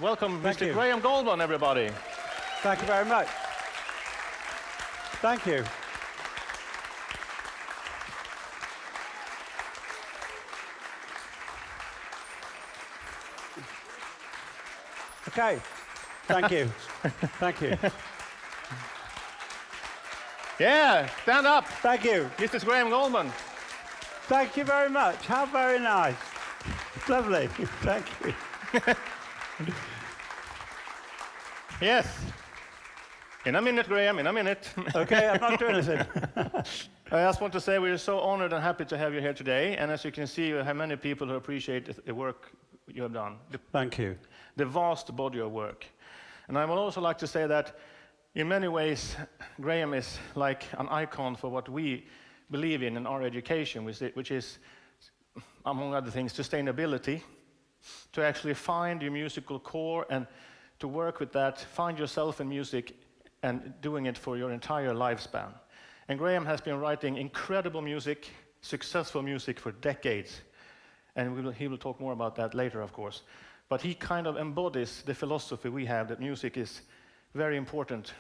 welcome Thank Mr. you. Graham Gouldman, everybody. Thank you very much. Thank you. Okay. Thank you. Thank you. Yeah, stand up, Thank you. Mr. Graham Gouldman. Thank you very much. How very nice. Lovely. Thank you. Yes. In a minute, Graham, in a minute. Okay, I'm not doing anything. I just want to say we're so honored and happy to have you here today. And as you can see, you have many people who appreciate the work you have done, Thank you. the vast body of work. And I would also like to say that in many ways, Graham is like an icon for what we believe in our education, which is, among other things, sustainability, to actually find your musical core and to work with that, find yourself in music and doing it for your entire lifespan. And Graham has been writing incredible music, successful music for decades. And he will talk more about that later, of course. But he kind of embodies the philosophy we have that music is very important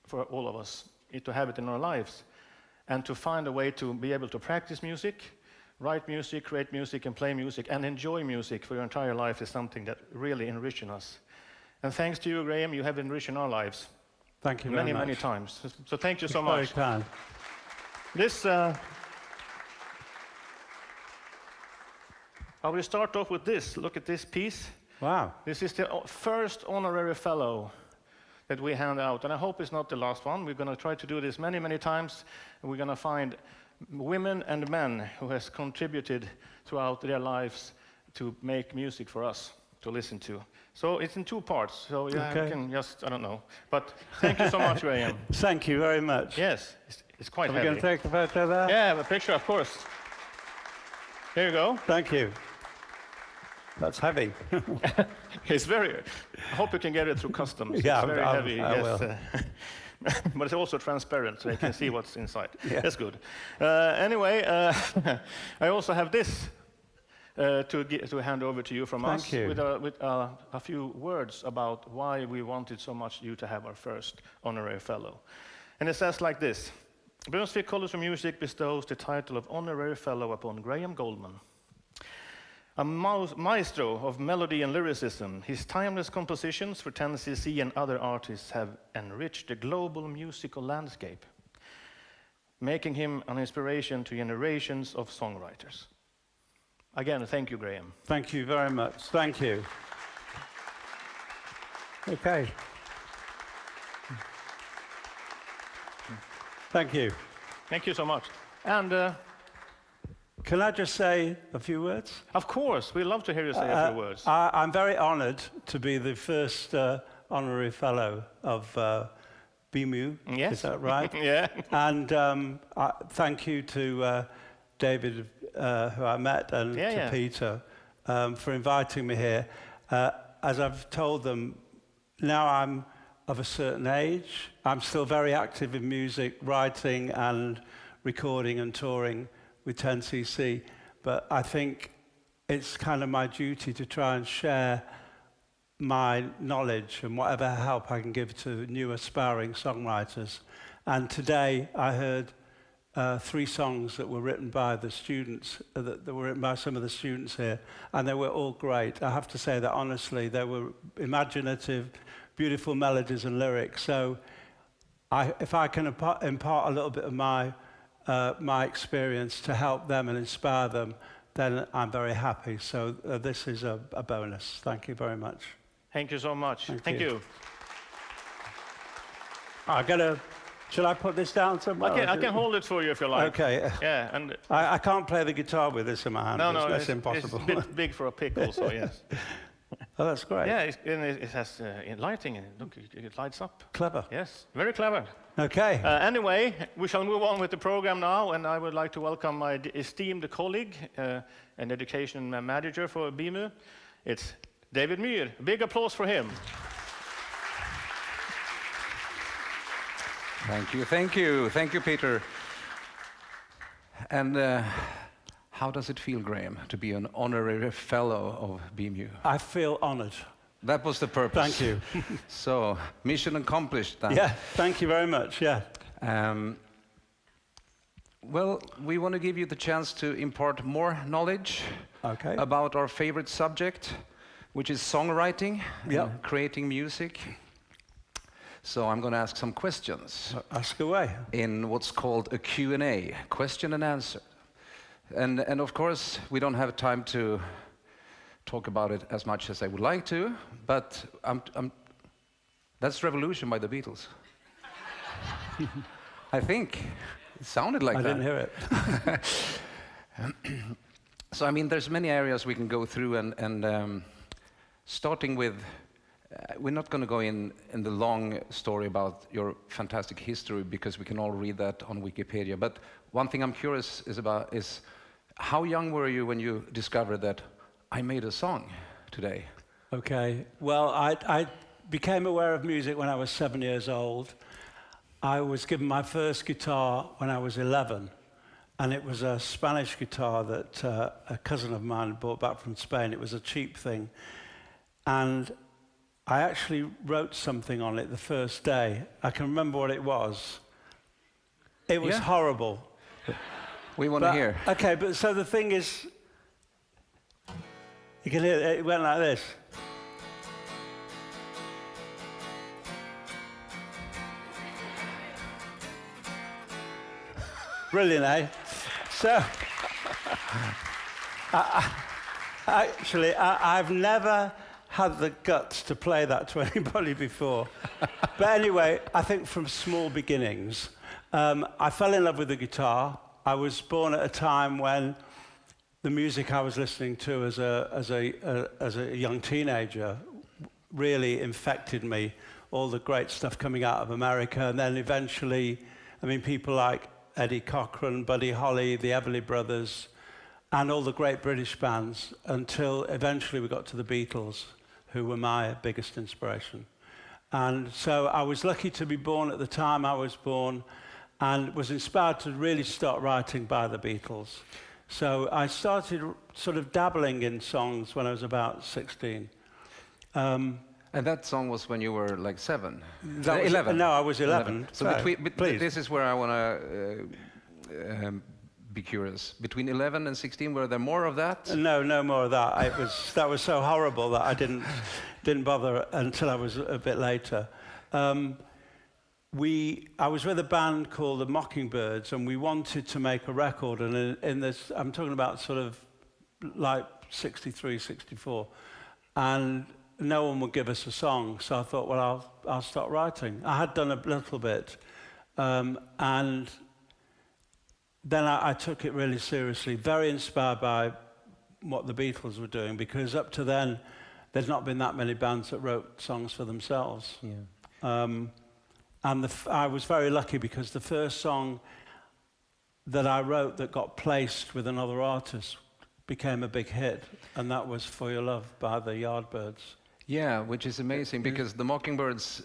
for all of us, to have it in our lives. And to find a way to be able to practice music, write music, create music, and play music, and enjoy music for your entire life is something that really enriches us. And thanks to you, Graham, you have enriched our lives. Thank you very much. Many times. So thank you so Very much. kind. This, I will start off with this. Look at this piece. Wow. This is the first Honorary Fellow that we hand out, and I hope it's not the last one. We're going to try to do this many times, and we're going to find women and men who has contributed throughout their lives to make music for us to listen to. So it's in two parts, so yeah, Okay. you can just, I don't know. But thank you so much, Graham. Thank you very much. Yes, it's quite Are we heavy. going to take a photo there? Yeah, a picture, of course. Here you go. Thank you. That's heavy. It's very, I hope you can get it through customs. Yeah, it's very heavy. I Yes, will. but it's also transparent, so you can see what's inside. Yeah. That's good. Anyway, I also have this to hand over to you from Thank us you. with a few words about why we wanted so much you to have our first Honorary Fellow. And it says like this: Brunnsvik College of Music bestows the title of Honorary Fellow upon Graham Gouldman. A maestro of melody and lyricism, his timeless compositions for 10cc and other artists have enriched the global musical landscape, making him an inspiration to generations of songwriters. Again, thank you, Graham. Thank you very much. Thank you. Okay. Thank you. Thank you so much. And Can I just say a few words? of course, we love to hear you say a few words. I'm very honored to be the first honorary fellow of BEMU. Yes. Is that right? Yeah. And thank you to David, who I met, and to Peter for inviting me here. As I've told them, now I'm of a certain age. I'm still very active in music, writing and recording and touring with 10cc, but I think it's kind of my duty to try and share my knowledge and whatever help I can give to new aspiring songwriters. And today I heard 3 songs that were written by the students, that were written by some of the students here, and they were all great. I have to say that honestly, they were imaginative, beautiful melodies and lyrics. So if I can impart a little bit of my experience to help them and inspire them, then I'm very happy. So this is a bonus. Thank you very much. Thank you so much. Thank you. Shall I put this down somewhere? I can hold it for you if you like. Okay. Yeah, and I can't play the guitar with this in my hand. no, That's impossible. It's a bit big for a pick also, yes. Oh, that's great. Yeah, it has lighting in it. Look, it lights up. Clever. Yes, very clever. Okay. Anyway, we shall move on with the program now, and I would like to welcome my esteemed colleague and education manager for BEMU. It's David Myhr. Big applause for him. Thank you, thank you. Thank you, Peter. And how does it feel, Graham, to be an honorary fellow of BEMU? I feel honored. That was the purpose. Thank you. So, mission accomplished then. Yeah, thank you very much, yeah. Well, we want to give you the chance to impart more knowledge about our favorite subject, which is songwriting, creating music. So I'm going to ask some questions. Ask away. In what's called a Q&A, question and answer. And of course, we don't have time to talk about it as much as I would like to, but that's Revolution by the Beatles. I think it sounded like that. I didn't hear it. So, I mean, there's many areas we can go through, and starting with, we're not going to go in the long story about your fantastic history, because we can all read that on Wikipedia. But one thing I'm curious about is, how young were you when you discovered that I made a song today? Okay, well, I became aware of music when I was 7 years old. I was given my first guitar when I was 11, and it was a Spanish guitar that a cousin of mine brought back from Spain. It was a cheap thing, and I actually wrote something on it the first day. I can remember what it was. It was horrible. We want to hear. Okay, but so the thing is, you can hear it went like this. Brilliant, eh? So, I've never had the guts to play that to anybody before. But anyway, I think from small beginnings, I fell in love with the guitar. I was born at a time when the music I was listening to as a young teenager really infected me. All the great stuff coming out of America, and then eventually, I mean, people like Eddie Cochran, Buddy Holly, the Everly Brothers, and all the great British bands, until eventually we got to the Beatles, who were my biggest inspiration. And so I was lucky to be born at the time I was born, and was inspired to really start writing by the Beatles. So I started sort of dabbling in songs when I was about 16. And that song was when you were like 7? 11. No, I was 11. So this is where I want to be curious. Between 11 and 16, were there more of that? No more of that. That was so horrible that I didn't bother until I was a bit later. I was with a band called the Mockingbirds, and we wanted to make a record. And in this, I'm talking about sort of like 63, 64, and no one would give us a song. So I thought, well, I'll start writing. I had done a little bit, and then I took it really seriously, very inspired by what the Beatles were doing, because up to then, there's not been that many bands that wrote songs for themselves. Yeah. And I was very lucky, because the first song that I wrote that got placed with another artist became a big hit, and that was For Your Love by the Yardbirds. Yeah, which is amazing, because the Mockingbirds,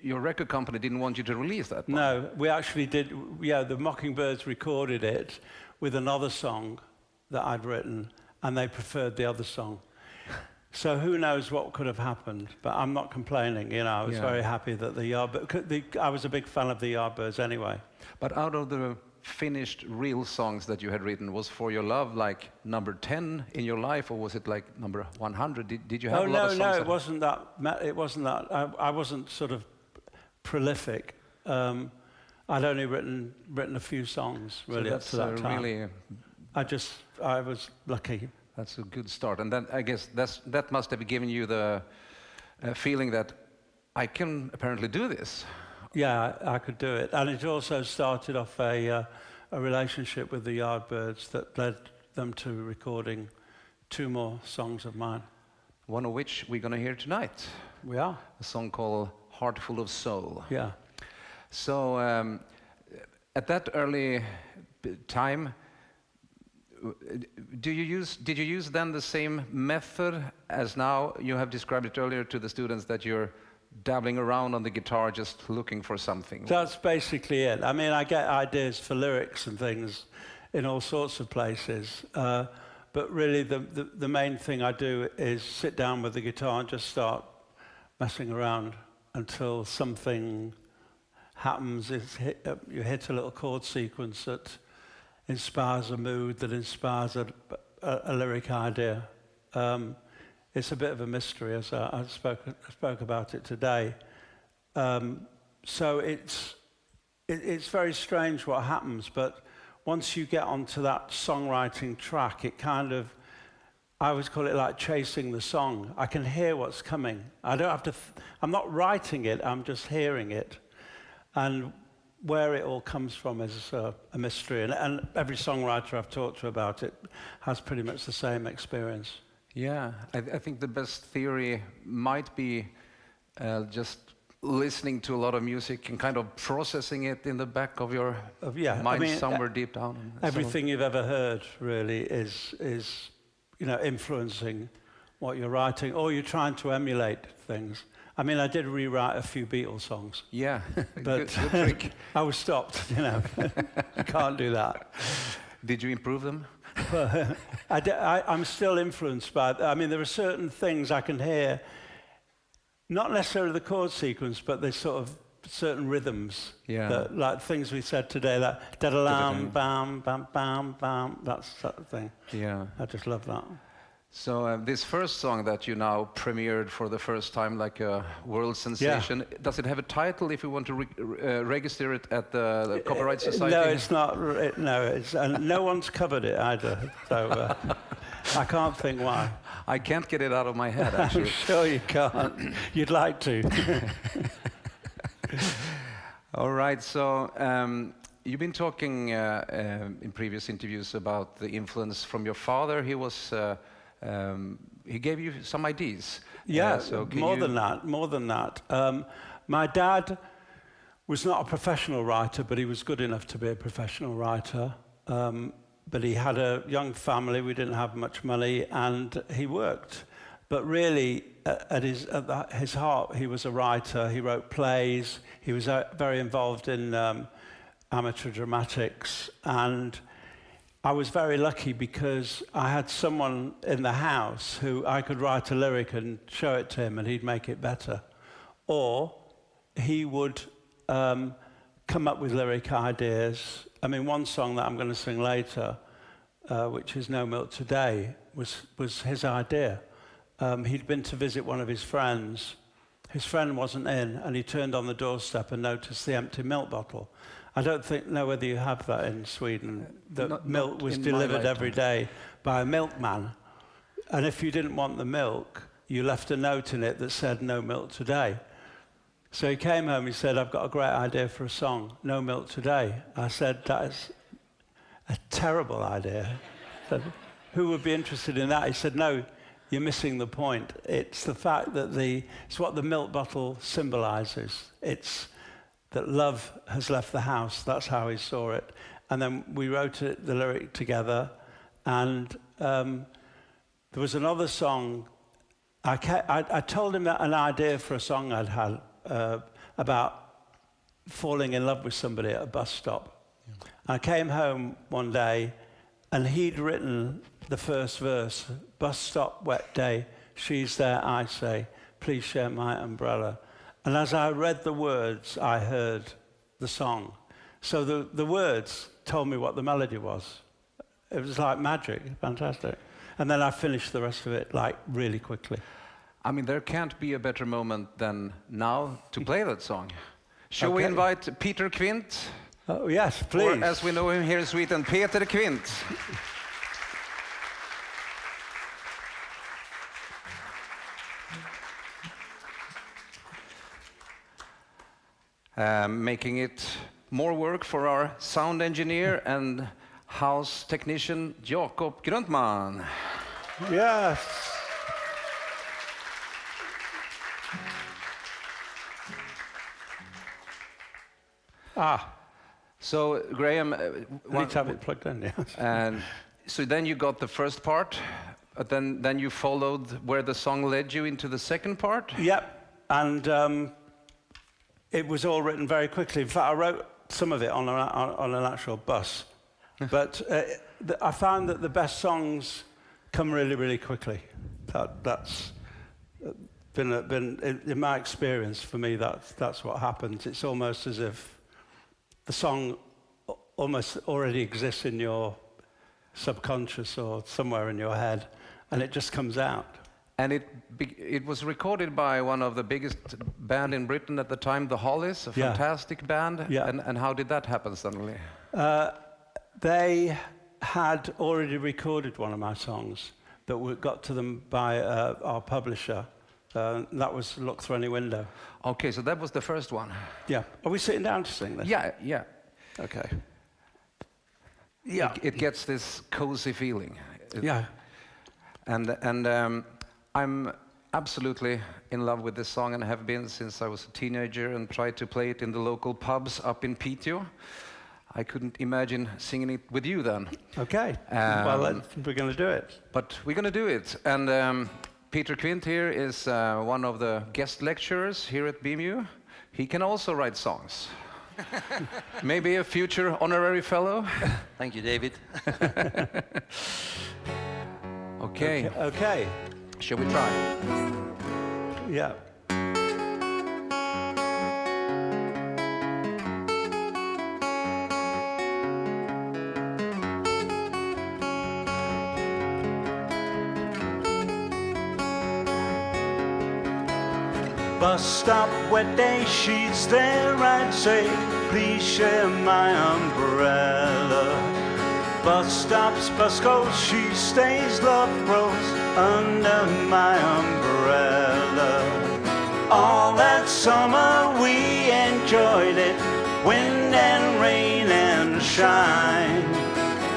your record company didn't want you to release that one. No, we actually did. Yeah, the Mockingbirds recorded it with another song that I'd written, and they preferred the other song. So who knows what could have happened, but I'm not complaining. You know, I was very happy that the Yardbirds. I was a big fan of the Yardbirds anyway. But out of the finished real songs that you had written, was For Your Love like number 10 in your life, or was it like number 100? Did you have a lot of songs? No, it wasn't that. It wasn't that. I wasn't sort of prolific. I'd only written a few songs really up to that time. Really, I was lucky. That's a good start, and then I guess that must have given you the feeling that I can apparently do this. Yeah, I could do it, and it also started off a relationship with the Yardbirds that led them to recording 2 more songs of mine. One of which we're going to hear tonight. We are. A song called Heart Full of Soul. Yeah. So at that early time, did you use then the same method as now? You have described it earlier to the students that you're dabbling around on the guitar, just looking for something. That's basically it. I mean, I get ideas for lyrics and things in all sorts of places, but really the main thing I do is sit down with the guitar and just start messing around until something happens. You hit a little chord sequence that inspires a mood, that inspires a lyric idea. It's a bit of a mystery, as I spoke about it today. So it's very strange what happens, but once you get onto that songwriting track, it kind of, I always call it like chasing the song. I can hear what's coming. I don't have to, I'm not writing it, I'm just hearing it. And where it all comes from is a mystery. And every songwriter I've talked to about it has pretty much the same experience. Yeah, I think the best theory might be just listening to a lot of music and kind of processing it in the back of your mind, somewhere deep down. Everything you've ever heard really is influencing what you're writing, or you're trying to emulate things. I mean, I did rewrite a few Beatles songs. Yeah, but good trick. I was stopped, You can't do that. Did you improve them? I'm still influenced by it. I mean, there are certain things I can hear, not necessarily the chord sequence, but there's sort of certain rhythms. Yeah. That, like things we said today, that da-da-lam, bam, bam, bam, bam, that sort of thing. Yeah. I just love that. So this first song that you now premiered for the first time, like a world sensation, does it have a title if you want to register it at the Copyright Society? No, it's not. And no one's covered it either. So I can't think why. I can't get it out of my head, actually. I'm sure you can't. You'd like to. All right, so you've been talking in previous interviews about the influence from your father. He was, he gave you some ideas. Yeah, so more than that. My dad was not a professional writer, but he was good enough to be a professional writer. But he had a young family, we didn't have much money, and he worked. But really, at his heart, he was a writer. He wrote plays. He was very involved in amateur dramatics. And I was very lucky because I had someone in the house who I could write a lyric and show it to him, and he'd make it better. Or he would come up with lyric ideas. I mean, one song that I'm going to sing later, which is No Milk Today, was his idea. He'd been to visit one of his friends. His friend wasn't in, and he turned on the doorstep and noticed the empty milk bottle. I don't know whether you have that in Sweden. The milk was delivered every day by a milkman. And if you didn't want the milk, you left a note in it that said, "No milk today." So he came home, he said, "I've got a great idea for a song, No Milk Today." I said, "That is a terrible idea." I said, "Who would be interested in that?" He said, "No, you're missing the point. It's the fact that it's what the milk bottle symbolizes. It's that love has left the house." That's how he saw it. And then we wrote the lyric together. And there was another song. I told him an idea for a song I'd had about falling in love with somebody at a bus stop. Yeah. I came home one day, and he'd written the first verse, "Bus stop, wet day, she's there, I say, please share my umbrella." And as I read the words, I heard the song. So the words told me what the melody was. It was like magic, fantastic. And then I finished the rest of it like really quickly. I mean, there can't be a better moment than now to play that song. Shall we invite Peter Quint? Oh, yes, please. Or as we know him here in Sweden, Peter Quint. Making it more work for our sound engineer and house technician, Jakob Grundman. Yes. So Graham, we need to have it plugged in, yes. And so then you got the first part, but then you followed where the song led you into the second part? Yep, and it was all written very quickly. In fact, I wrote some of it on an actual bus. But I found that the best songs come really, really quickly. That's been in my experience, for me, that's what happens. It's almost as if the song almost already exists in your subconscious or somewhere in your head, and it just comes out. And it was recorded by one of the biggest band in Britain at the time, the Hollies, a fantastic band. Yeah. And how did that happen suddenly? They had already recorded one of my songs, but we got to them by our publisher. That was Look Through Any Window. Okay, so that was the first one. Yeah. Are we sitting down to sing this? Yeah. Okay. Yeah. It gets this cozy feeling. Yeah. And I'm absolutely in love with this song and have been since I was a teenager and tried to play it in the local pubs up in Piteå. I couldn't imagine singing it with you then. Okay. Well, we're going to do it. But we're going to do it. And Peter Quint here is one of the guest lecturers here at BEMU. He can also write songs. Maybe a future honorary fellow. Thank you, David. Okay. Shall we try? Yeah. Bus stop, wet day, she's there, I'd say, please share my umbrella. Bus stops, bus goes, she stays, love grows under my umbrella. All that summer we enjoyed it, wind and rain and shine.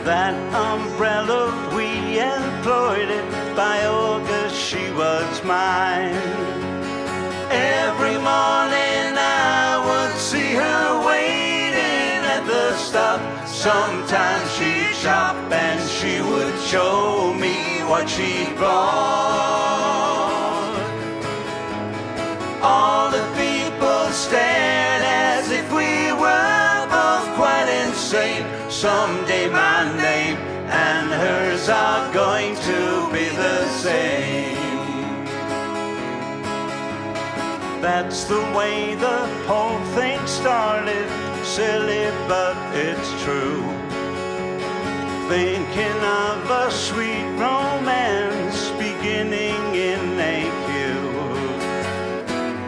That umbrella we employed it, by August she was mine. Every morning I would see her waiting at the stop. Sometimes she'd shop and she would show me what she'd bought. All the people stared as if we were both quite insane. Someday my name and hers are going to be the same. That's the way the whole thing started, silly but it's true. Thinking of a sweet romance beginning in a queue.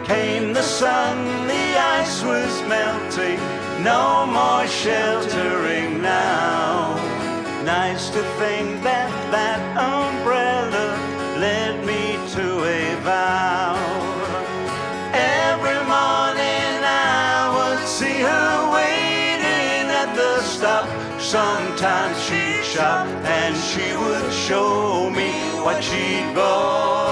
Came the sun, the ice was melting, no more sheltering now. Nice to think that that umbrella led me to a vow. Every morning I would see her waiting at the stop. Sometimes she'd shop and she would show me what she'd bought.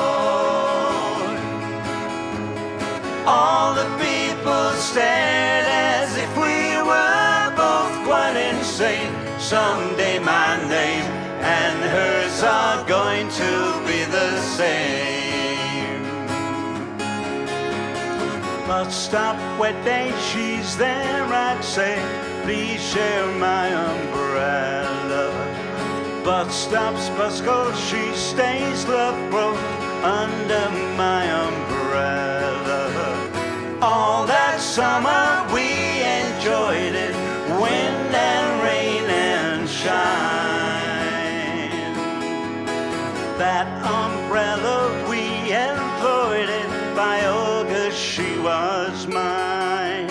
All the people stared as if we were both quite insane. Someday my name and hers are going to be the same. Bus stop, wet day, she's there, I'd say, please share my umbrella. Bus stops, bus goes, she stays, love grows under my umbrella. All that summer we enjoyed it, wind and rain and shine. That umbrella we employed it, by August she was mine.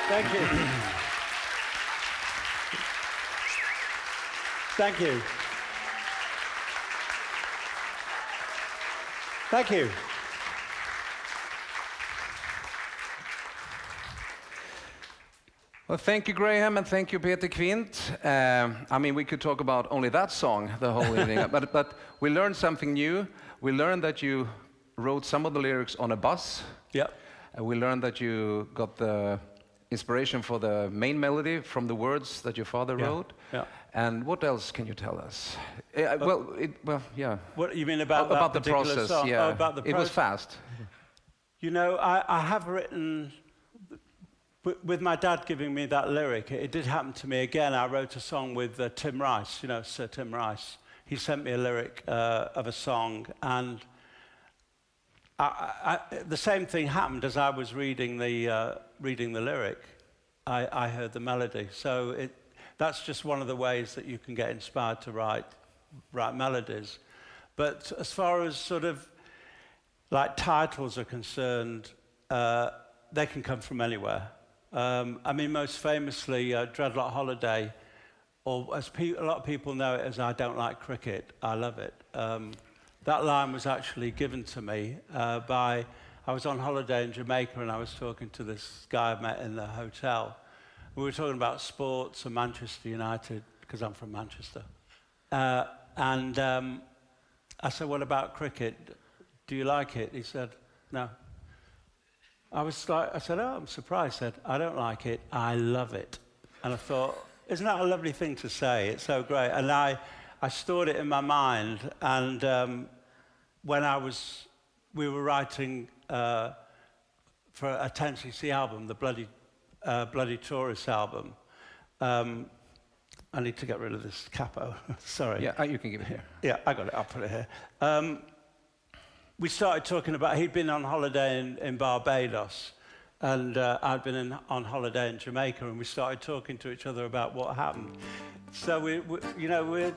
Thank you. Thank you. Thank you. Well, thank you, Graham, and thank you, Peter Quint. I mean, we could talk about only that song the whole evening, but we learned something new. We learned that you wrote some of the lyrics on a bus. Yep. We learned that you got the inspiration for the main melody from the words that your father wrote. Yeah. And what else can you tell us? Yeah. What you mean about the process? Song? Yeah, Oh, about the it was fast. You know, I have written, with my dad giving me that lyric, it did happen to me again. I wrote a song with Tim Rice, you know, Sir Tim Rice. He sent me a lyric of a song, and the same thing happened as I was reading the lyric. I heard the melody. So that's just one of the ways that you can get inspired to write melodies. But as far as sort of like titles are concerned, they can come from anywhere. I mean, most famously, Dreadlock Holiday, or as a lot of people know it as I Don't Like Cricket, I Love It. That line was actually given to me I was on holiday in Jamaica and I was talking to this guy I met in the hotel. We were talking about sports and Manchester United, because I'm from Manchester. And I said, what about cricket? Do you like it? He said, no. I said, oh, I'm surprised. He said, I don't like it, I love it. And I thought, isn't that a lovely thing to say? It's so great. And I stored it in my mind. And when we were writing for a 10cc album, the Bloody Tourist album. I need to get rid of this capo. Sorry. Yeah, you can give it here. Yeah, I got it. I'll put it here. We started talking about, he'd been on holiday in Barbados, and I'd been on holiday in Jamaica, and we started talking to each other about what happened. So we're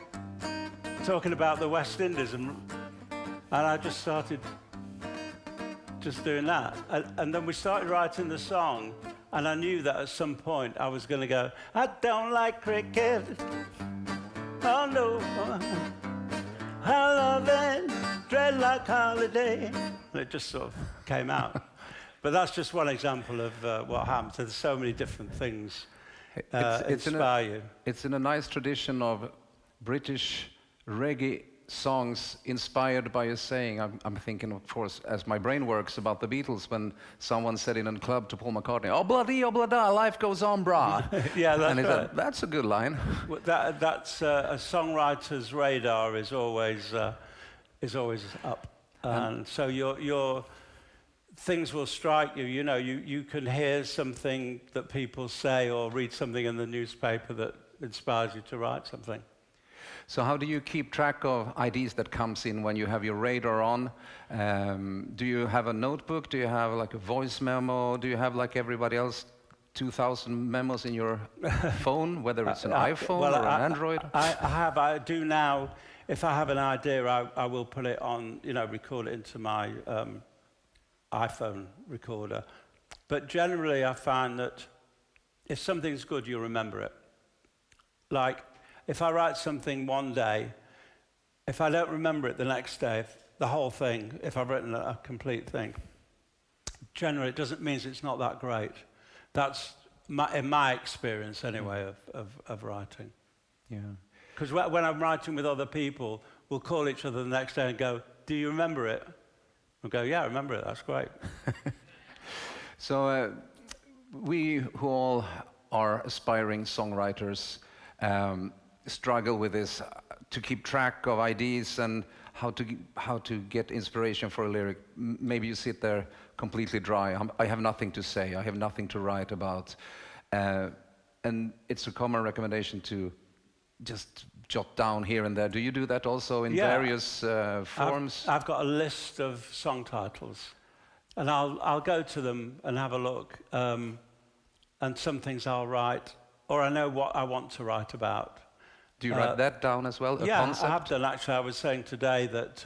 talking about the West Indies, and I just started just doing that. And then we started writing the song, and I knew that at some point I was going to go, I don't like cricket, oh no, I love it, Dreadlock Holiday. And it just sort of came out. But that's just one example of what happens. There's so many different things inspire you. It's in a nice tradition of British reggae songs inspired by a saying. I'm thinking, of course, as my brain works, about the Beatles when someone said in a club to Paul McCartney, "Oh bloody, oh blada, life goes on, brah." Yeah, that's and he right. said, that's a good line. Well, that's a songwriter's radar is always up, and so your things will strike you. You know, you can hear something that people say or read something in the newspaper that inspires you to write something. So how do you keep track of ideas that comes in when you have your radar on? Do you have a notebook? Do you have like a voice memo? Do you have, like everybody else, 2,000 memos in your phone, whether it's an iPhone or an Android? I do now. If I have an idea, I will put it on, record it into my iPhone recorder. But generally, I find that if something's good, you'll remember it. Like, if I write something one day, if I don't remember it the next day, the whole thing, if I've written a complete thing, generally it doesn't mean it's not that great. That's in my experience anyway of writing. Yeah. Because when I'm writing with other people, we'll call each other the next day and go, "Do you remember it?" We'll go, "Yeah, I remember it, that's great." So we who all are aspiring songwriters struggle with this, to keep track of ideas and how to get inspiration for a lyric. Maybe you sit there completely dry. I have nothing to say. I have nothing to write about. And it's a common recommendation to just jot down here and there. Do you do that also in various forms? I've got a list of song titles, and I'll go to them and have a look. And some things I'll write, or I know what I want to write about. Do you write that down as well? Yeah, concept? I have done. Actually, I was saying today that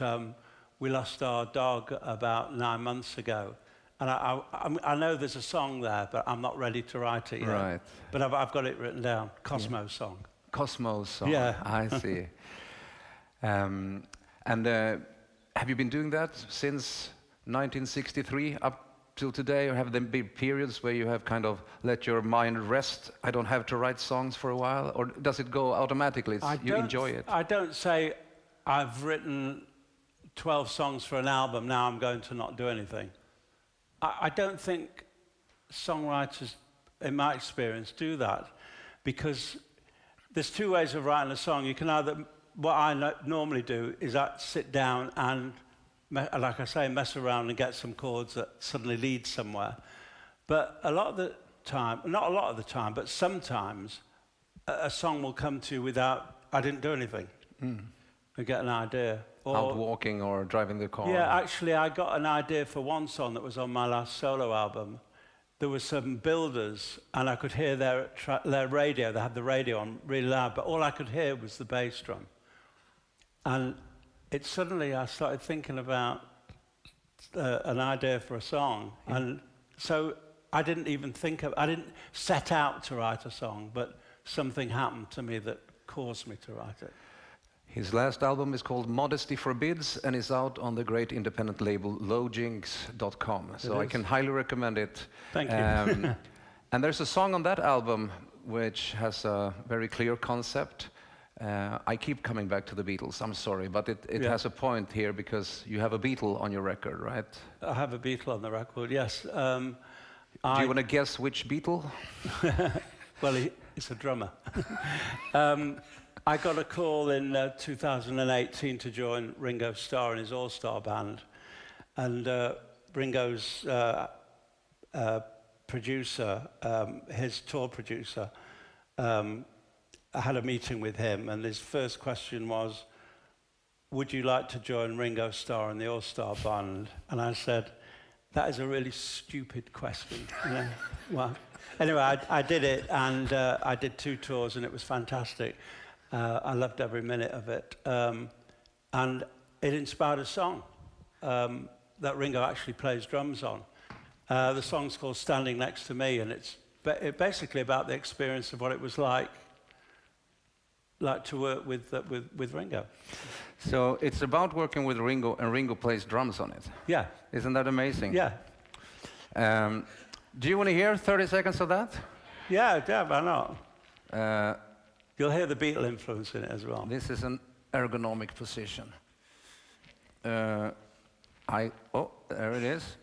we lost our dog about 9 months ago. And I know there's a song there, but I'm not ready to write it yet. Right. But I've got it written down, Cosmo's song. Cosmo's song, yeah. I see. And have you been doing that since 1963 up till today, or have there been periods where you have kind of let your mind rest? I don't have to write songs for a while, or does it go automatically? You enjoy it? I don't say I've written 12 songs for an album, now I'm going to not do anything. I don't think songwriters in my experience, do that. Because there's two ways of writing a song. You can either, what I normally do is I sit down and, like I say, mess around and get some chords that suddenly lead somewhere. But a lot of the time, not a lot of the time, but sometimes a song will come to you without, I didn't do anything. I get an idea. Or, out walking or driving the car. Yeah, actually, I got an idea for one song that was on my last solo album. There were some builders, and I could hear their radio. They had the radio on really loud, but all I could hear was the bass drum. And suddenly I started thinking about an idea for a song. Yeah. And so I didn't set out to write a song, but something happened to me that caused me to write it. His last album is called Modesty Forbids and is out on the great independent label lowjinx.com. So I can highly recommend it. Thank you. And there's a song on that album which has a very clear concept. I keep coming back to the Beatles, I'm sorry, but it has a point here because you have a Beatle on your record, right? I have a Beatle on the record, yes. Do you want to guess which Beatle? Well, it's a drummer. I got a call in 2018 to join Ringo Starr in his all-star band. And Ringo's producer, his tour producer, I had a meeting with him, and his first question was, would you like to join Ringo Starr in the all-star band? And I said, that is a really stupid question. Well, anyway, I did it, and I did 2 tours, and it was fantastic. I loved every minute of it. And it inspired a song that Ringo actually plays drums on. The song's called Standing Next to Me, and it's basically about the experience of what it was like to work with Ringo. So it's about working with Ringo, and Ringo plays drums on it. Yeah. Isn't that amazing? Yeah. Do you want to hear 30 seconds of that? Yeah, why not? You'll hear the Beatle influence in it as well. This is an ergonomic position. There it is.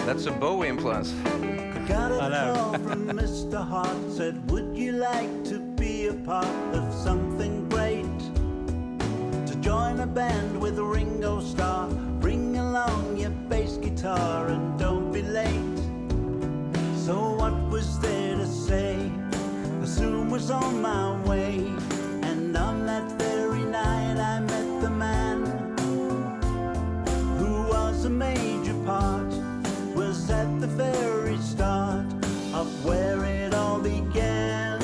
That's a Bowie influence. Got a call from Mr. Hart, said, would you like to be a part of something great? To join a band with Ringo Starr, bring along your bass guitar and don't be late. So what was there to say? I soon was on my way, and on that very night I met the man who was a major part. Was at the very start of where it all began.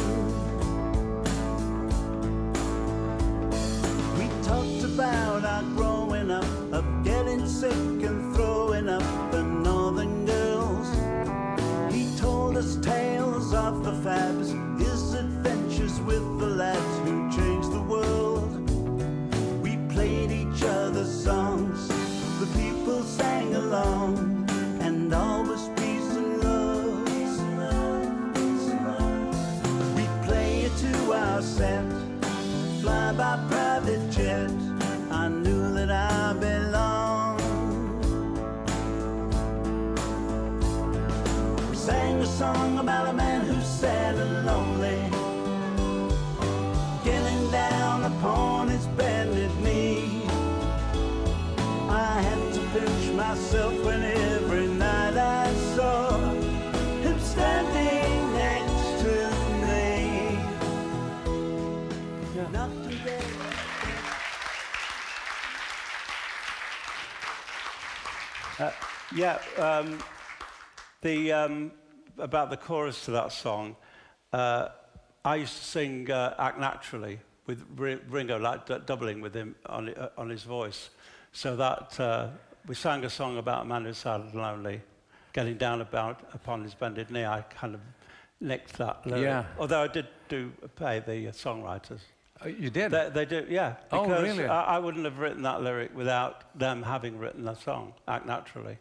We talked about our growing up, of getting sick and throwing up the northern girls. He told us tales of the Fabs, his adventures with the lads who changed the world. We played each other's songs, the people sang along. And always peace and love. We play it to our set, fly by private jet. I knew that I belonged. We sang a song about a man who's sad and lonely, getting down upon his bended knee. I had to pinch myself when every night I saw him standing next to me. Yeah. Not today. About the chorus to that song, I used to sing Act Naturally with Ringo, like doubling with him on his voice. So that we sang a song about a man who's sad and lonely, getting down upon his bended knee. I kind of nicked that lyric. Yeah. Although I did pay the songwriters. You did? They do, yeah. Oh, because really? I wouldn't have written that lyric without them having written the song, Act Naturally.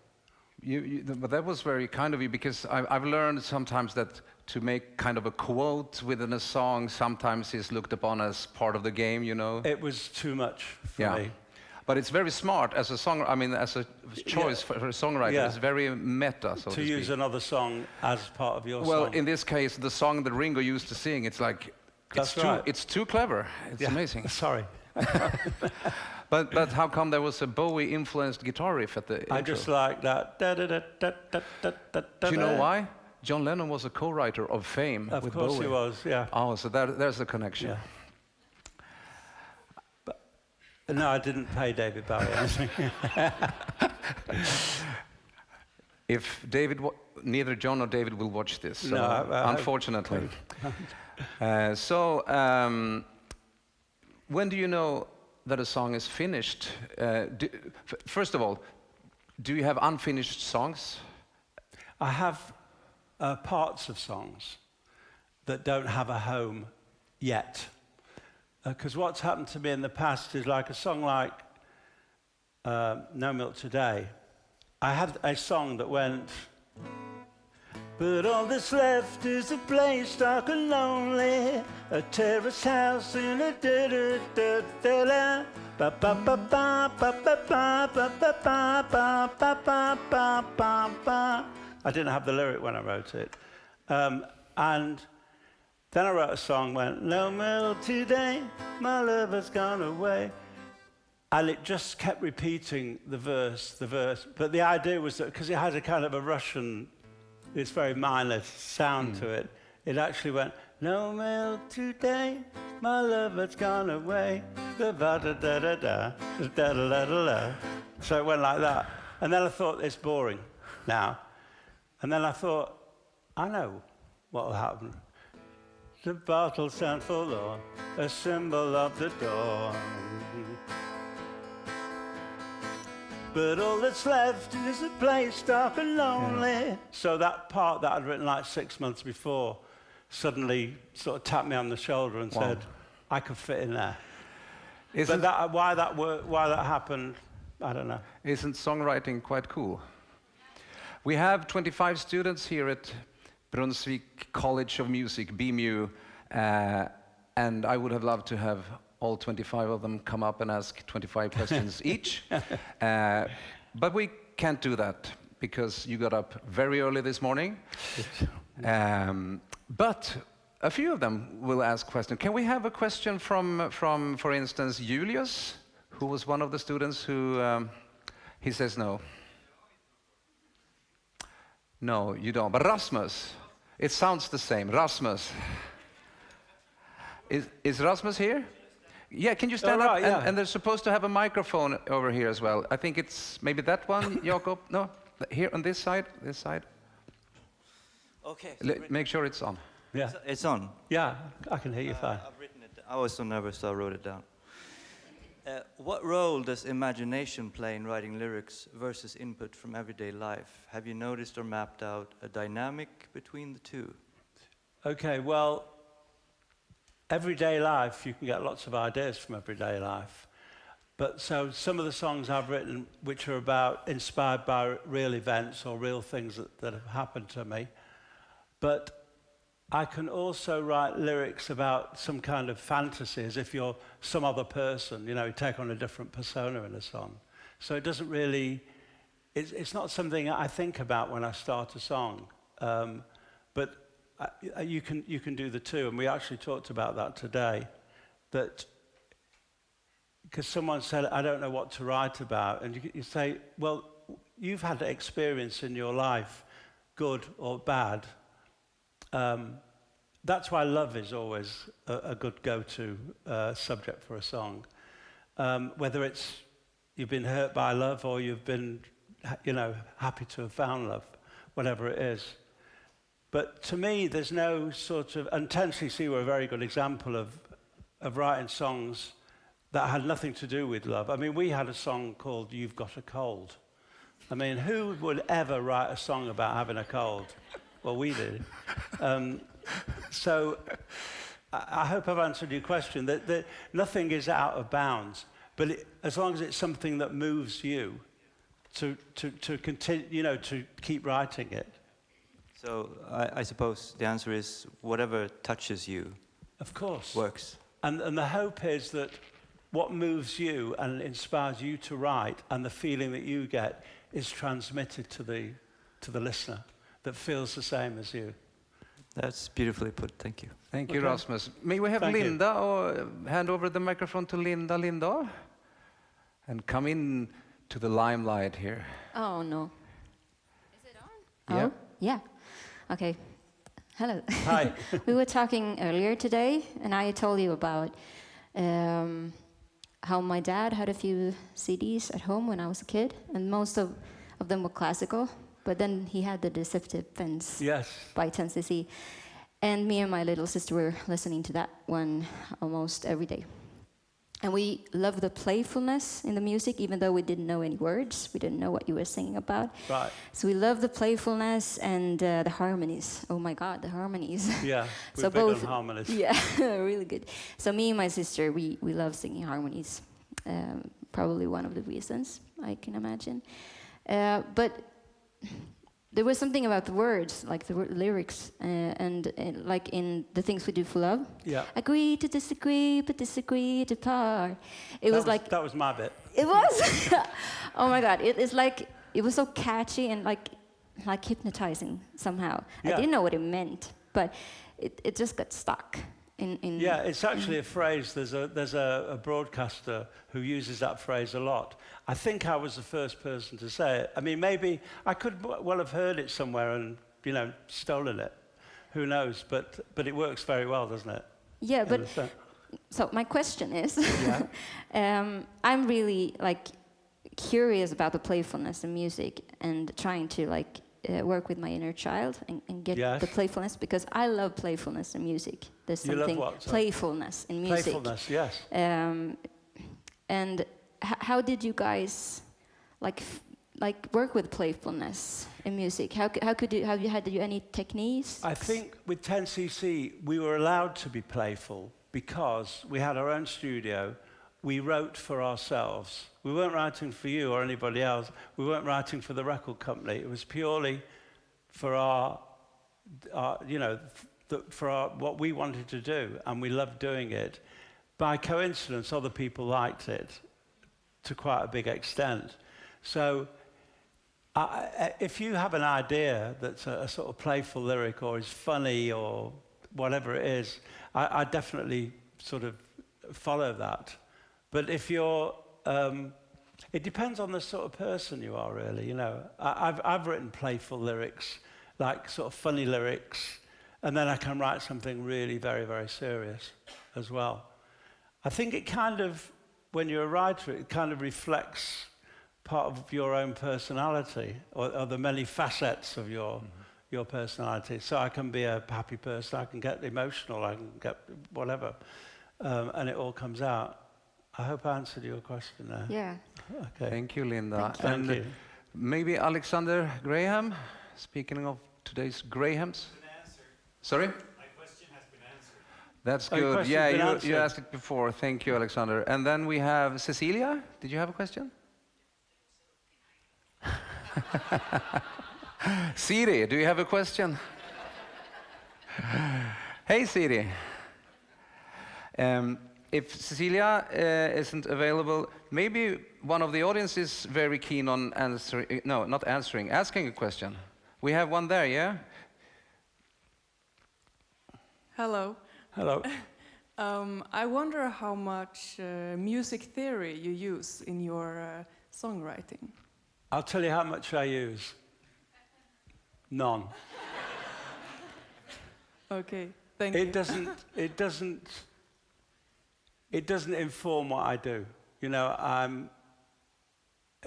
But that was very kind of you, because I've learned sometimes that to make kind of a quote within a song sometimes is looked upon as part of the game, you know? It was too much for me. But it's very smart as a song. I mean, as a choice for a songwriter, it's very meta, so to speak. To use another song as part of your song. Well, in this case, the song that Ringo used to sing, it's like, it's too clever. It's amazing. Sorry. But how come there was a Bowie-influenced guitar riff at the intro? I just like that. Do you know why? John Lennon was a co-writer of Fame with Bowie. Of course he was, yeah. Oh, so there's the connection. Yeah. But, no, I didn't pay David Bowie anything. If neither John or David will watch this, so unfortunately. When do you know that a song is finished? First of all, do you have unfinished songs? I have parts of songs that don't have a home yet. Because what's happened to me in the past is like a song like No Milk Today. I had a song that went, but all that's left is a place dark and lonely, a terrace house in a da-da-da-da-da, ba-ba-ba-ba-ba-ba-ba-ba-ba-ba-ba-ba. I didn't have the lyric when I wrote it. And then I wrote a song, went, no milk today, my lover's gone away. And it just kept repeating the verse. But the idea was that, because it has a kind of a Russian, it's very minor sound to it, it actually went, no milk today, my lover's gone away, da-da-da-da-da, da-da-da-da-da. So it went like that. And then I thought, it's boring now. And then I thought, I know what will happen. The bottle stand forlorn, a symbol of the dawn. But all that's left is a place dark and lonely. Yeah. So that part that I'd written like 6 months before suddenly sort of tapped me on the shoulder and said, I could fit in there. But why that happened, I don't know. Isn't songwriting quite cool? We have 25 students here at Brunnsvik College of Music, BEMU, and I would have loved to have all 25 of them come up and ask 25 questions each. But we can't do that because you got up very early this morning. But a few of them will ask questions. Can we have a question from for instance, Julius, who was one of the students who, he says no. No, you don't. But Rasmus, it sounds the same. Rasmus. Is Rasmus here? Yeah, can you stand up? And they're supposed to have a microphone over here as well. I think it's maybe that one, Jakob? No, here on this side, Okay. Make sure it's on. Yeah. It's on? Yeah, I can hear you fine. I've written it. I was so nervous, so I wrote it down. What role does imagination play in writing lyrics versus input from everyday life? Have you noticed or mapped out a dynamic between the two? Okay, well, everyday life, you can get lots of ideas from everyday life. But so some of the songs I've written, which are inspired by real events or real things that have happened to me. But I can also write lyrics about some kind of fantasy, as if you're some other person, you know, you take on a different persona in a song. So it doesn't really, it's not something I think about when I start a song. But you can do the two, and we actually talked about that today, that because someone said, I don't know what to write about, and you say, well, you've had experience in your life, good or bad. That's why love is always a good go-to subject for a song. Whether it's you've been hurt by love or you've been, you know, happy to have found love, whatever it is. But to me, there's no sort of, and Tennessee Sea were a very good example of writing songs that had nothing to do with love. I mean, we had a song called You've Got a Cold. I mean, who would ever write a song about having a cold? Well, we did. So I hope I've answered your question, that nothing is out of bounds, but as long as it's something that moves you to continue, you know, to keep writing it. So I suppose the answer is whatever touches you. Of course. Works. And the hope is that what moves you and inspires you to write and the feeling that you get is transmitted to the listener that feels the same as you. That's beautifully put. Thank you. Thank you, Rasmus. May we have Linda, or hand over the microphone to Linda, and come in to the limelight here. Oh, no. Is it on? Yeah. Oh, yeah. Okay. Hello. Hi. We were talking earlier today, and I told you about how my dad had a few CDs at home when I was a kid, and most of them were classical, but then he had the Deceptive Fence by 10cc, and me and my little sister were listening to that one almost every day. And we loved the playfulness in the music, even though we didn't know any words. We didn't know what you were singing about. Right. So we loved the playfulness and the harmonies. Oh my God, the harmonies. Yeah, we're So big both, on harmonies. Yeah, really good. So me and my sister, we love singing harmonies. Probably one of the reasons, I can imagine. But there was something about the words, like the lyrics, and like in The Things We Do for Love. Yeah. Agree to disagree, but disagree to part. That was my bit. It was. Oh my God! It's like it was so catchy and like hypnotizing somehow. Yeah. I didn't know what it meant, but it just got stuck. Yeah, it's actually a phrase. There's a broadcaster who uses that phrase a lot. I think I was the first person to say it. I mean, maybe I could well have heard it somewhere and, stolen it. Who knows? But it works very well, doesn't it? Yeah, but so my question is, I'm really curious about the playfulness in music and trying to work with my inner child and get the playfulness, because I love playfulness in music. There's something playfulness in music. Playfulness, yes. And how did you guys work with playfulness in music? How did you had you any techniques? I think with 10cc we were allowed to be playful because we had our own studio. We wrote for ourselves. We weren't writing for you or anybody else. We weren't writing for the record company. It was purely for what we wanted to do, and we loved doing it. By coincidence, other people liked it to quite a big extent. So if you have an idea that's a sort of playful lyric or is funny or whatever it is, I definitely sort of follow that. But if you're, it depends on the sort of person you are, really. I've written playful lyrics, like sort of funny lyrics, and then I can write something really very, very serious as well. I think it kind of, when you're a writer, it kind of reflects part of your own personality, or the many facets of your personality. So I can be a happy person, I can get emotional, I can get whatever, and it all comes out. I hope I answered your question there. Yeah. Okay. Thank you, Linda. Thank you. Maybe Alexander Graham, speaking of today's Grahams. Sorry? My question has been answered. That's good. Yeah, you asked it before. Thank you, Alexander. And then we have Cecilia. Did you have a question? Siri, do you have a question? Hey, Siri. If Cecilia isn't available, maybe one of the audience is very keen on answering, no, not answering, asking a question. We have one there, yeah? Hello. Hello. I wonder how much music theory you use in your songwriting. I'll tell you how much I use. None. Okay, thank you. It doesn't inform what I do.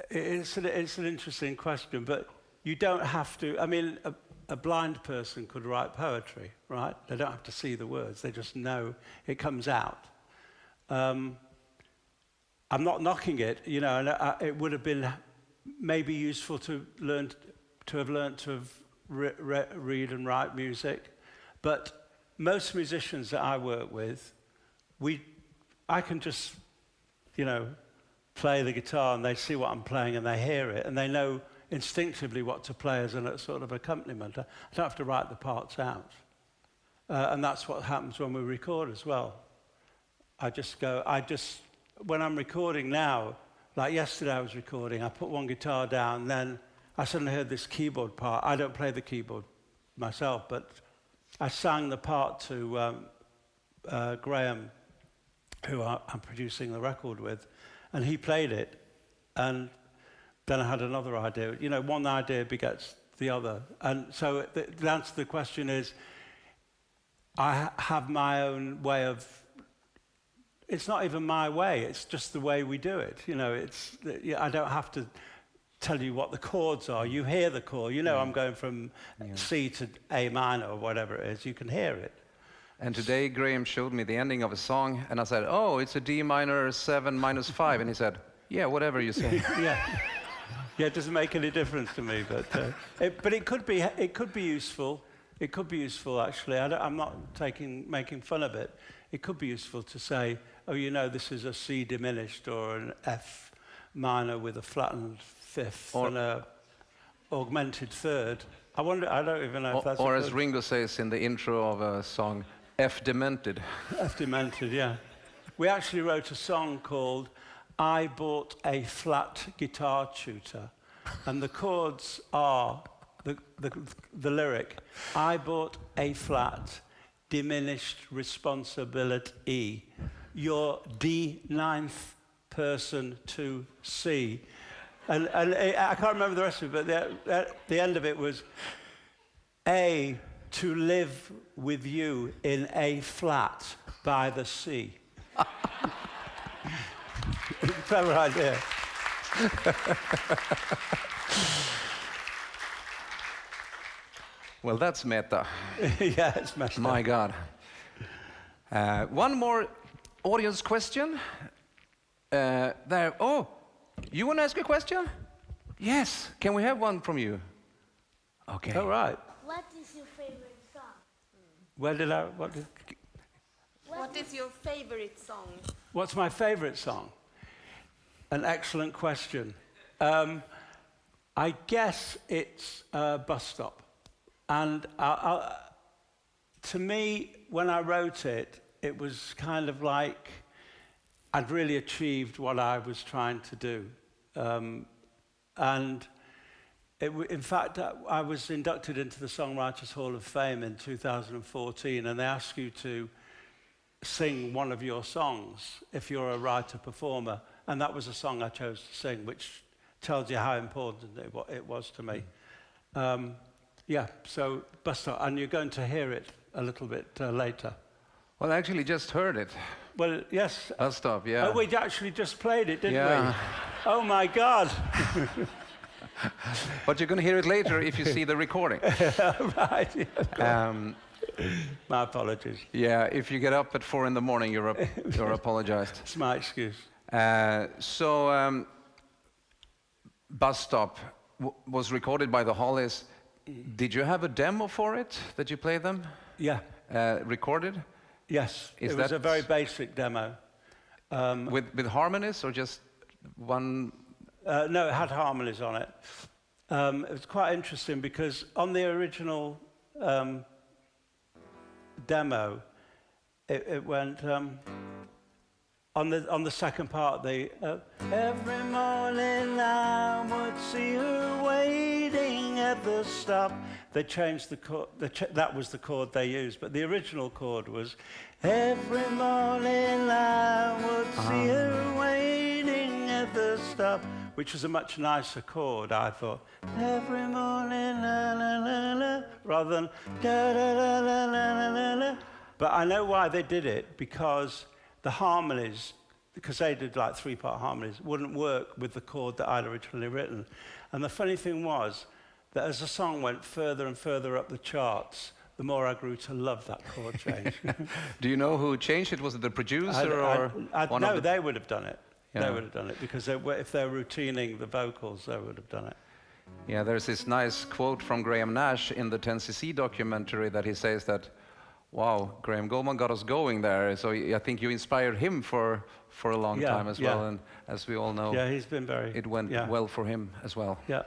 It's an interesting question, but you don't have to. I mean, a blind person could write poetry, right? They don't have to see the words. They just know it comes out. I'm not knocking it, and it would have been maybe useful to have learned to read and write music. But most musicians that I work with, I can just, play the guitar and they see what I'm playing and they hear it and they know instinctively what to play as a sort of accompaniment. I don't have to write the parts out. And that's what happens when we record as well. When I'm recording now, like yesterday I was recording, I put one guitar down, then I suddenly heard this keyboard part. I don't play the keyboard myself, but I sang the part to Graham, who I'm producing the record with, and he played it, and then I had another idea. You know, one idea begets the other. And so the answer to the question is, I have my own way of, it's not even my way, it's just the way we do it. You know, I don't have to tell you what the chords are. You hear the chord. You know, I'm going from C to A minor or whatever it is. You can hear it. And today Graham showed me the ending of a song, and I said, oh, it's a D minor 7 minus 5. And he said, yeah, whatever you say. Yeah, it doesn't make any difference to me, but it could be useful. It could be useful, actually. I'm not making fun of it. It could be useful to say, oh, you know, this is a C diminished or an F minor with a flattened fifth and a augmented third. I don't even know if that's... Or as Ringo says in the intro of a song, F demented. F demented, yeah. We actually wrote a song called I Bought a Flat Guitar Tutor, and the chords are the lyric, I bought a flat diminished responsibility, your D9th person to C. And I can't remember the rest of it, but the end of it was A, to live with you in a flat by the sea. Clever idea. Well, that's meta. Yeah, it's meta. My God. One more audience question. Oh, you want to ask a question? Yes. Can we have one from you? Okay. All right. What is your favorite song? What is your favorite song? What's my favorite song? An excellent question. I guess it's Bus Stop. And to me, when I wrote it, it was kind of like I'd really achieved what I was trying to do. And in fact, I was inducted into the Songwriters Hall of Fame in 2014, and they ask you to sing one of your songs if you're a writer-performer. And that was a song I chose to sing, which tells you how important it was to me. Yeah, so Bus Stop, and you're going to hear it a little bit later. Well, I actually just heard it. Well, yes. Bus Stop, yeah. Oh, we actually just played it, didn't we? Oh, my God. But you're going to hear it later if you see the recording. Right. Yeah, my apologies. Yeah, if you get up at 4 in the morning, you're apologized. It's my excuse. So Bus Stop was recorded by the Hollies. Did you have a demo for it that you played them? Yeah. Recorded? Yes. It was a very basic demo. With harmonies or just one? No, it had harmonies on it. It was quite interesting because on the original demo, it went on the second part. Every morning I would see her waiting at the stop. They changed the chord. That was the chord they used, but the original chord was every morning I would see her waiting at the stop, which was a much nicer chord, I thought. Every morning, la la la la, rather than da da da la la la la la. But I know why they did it, because the harmonies, because they did like 3-part harmonies, wouldn't work with the chord that I'd originally written. And the funny thing was that as the song went further and further up the charts, the more I grew to love that chord change. Do you know who changed it? Was it the producer or one no, of the... they would have done it. Yeah. They would have done it, because if they're routining the vocals, they would have done it. Yeah, there's this nice quote from Graham Nash in the 10cc documentary that he says that Wow, Graham Gouldman got us going there. So I think you inspired him for a long time as well. And as we all know, he's been very. It went well for him as well. Yeah.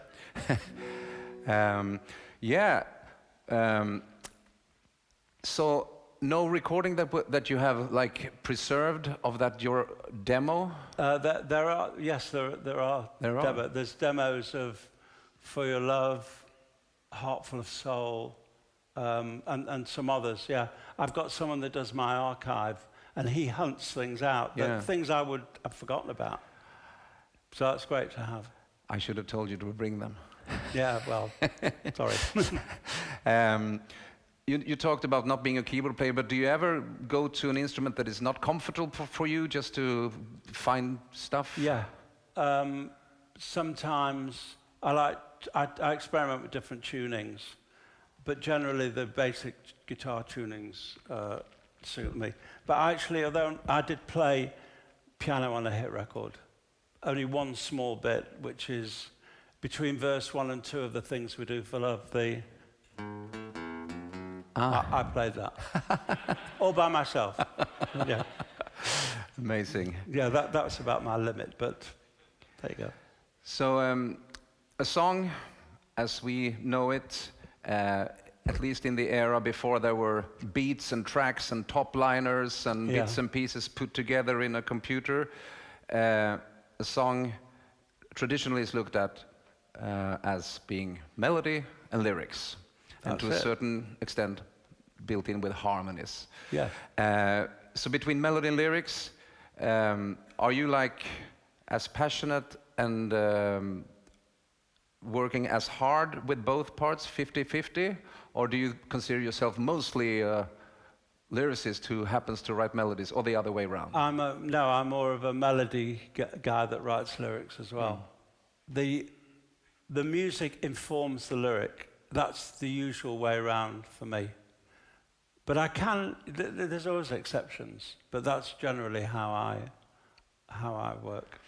So no recording that you have like preserved of that your demo? There are. Yes, there are. There's demos of For Your Love, Heart Full of Soul. And some others, I've got someone that does my archive, and he hunts things out, things I would have forgotten about. So that's great to have. I should have told you to bring them. Yeah, well, sorry. You talked about not being a keyboard player, but do you ever go to an instrument that is not comfortable for you just to find stuff? Yeah. Sometimes I experiment with different tunings. But generally, the basic guitar tunings suit me. But actually, although I did play piano on a hit record, only one small bit, which is between verse 1 and 2 of The Things We Do for Love. I played that all by myself. Yeah, amazing. Yeah, that was about my limit. But there you go. So a song, as we know it. At least in the era before there were beats and tracks and top liners and bits and pieces put together in a computer, a song traditionally is looked at as being melody and lyrics, and to a certain extent built in with harmonies. Yeah. So between melody and lyrics, are you like as passionate and working as hard with both parts, 50-50, or do you consider yourself mostly a lyricist who happens to write melodies, or the other way around? I'm more of a melody guy that writes lyrics as well. The music informs the lyric. That's the usual way around for me. But there's always exceptions, but that's generally how I work.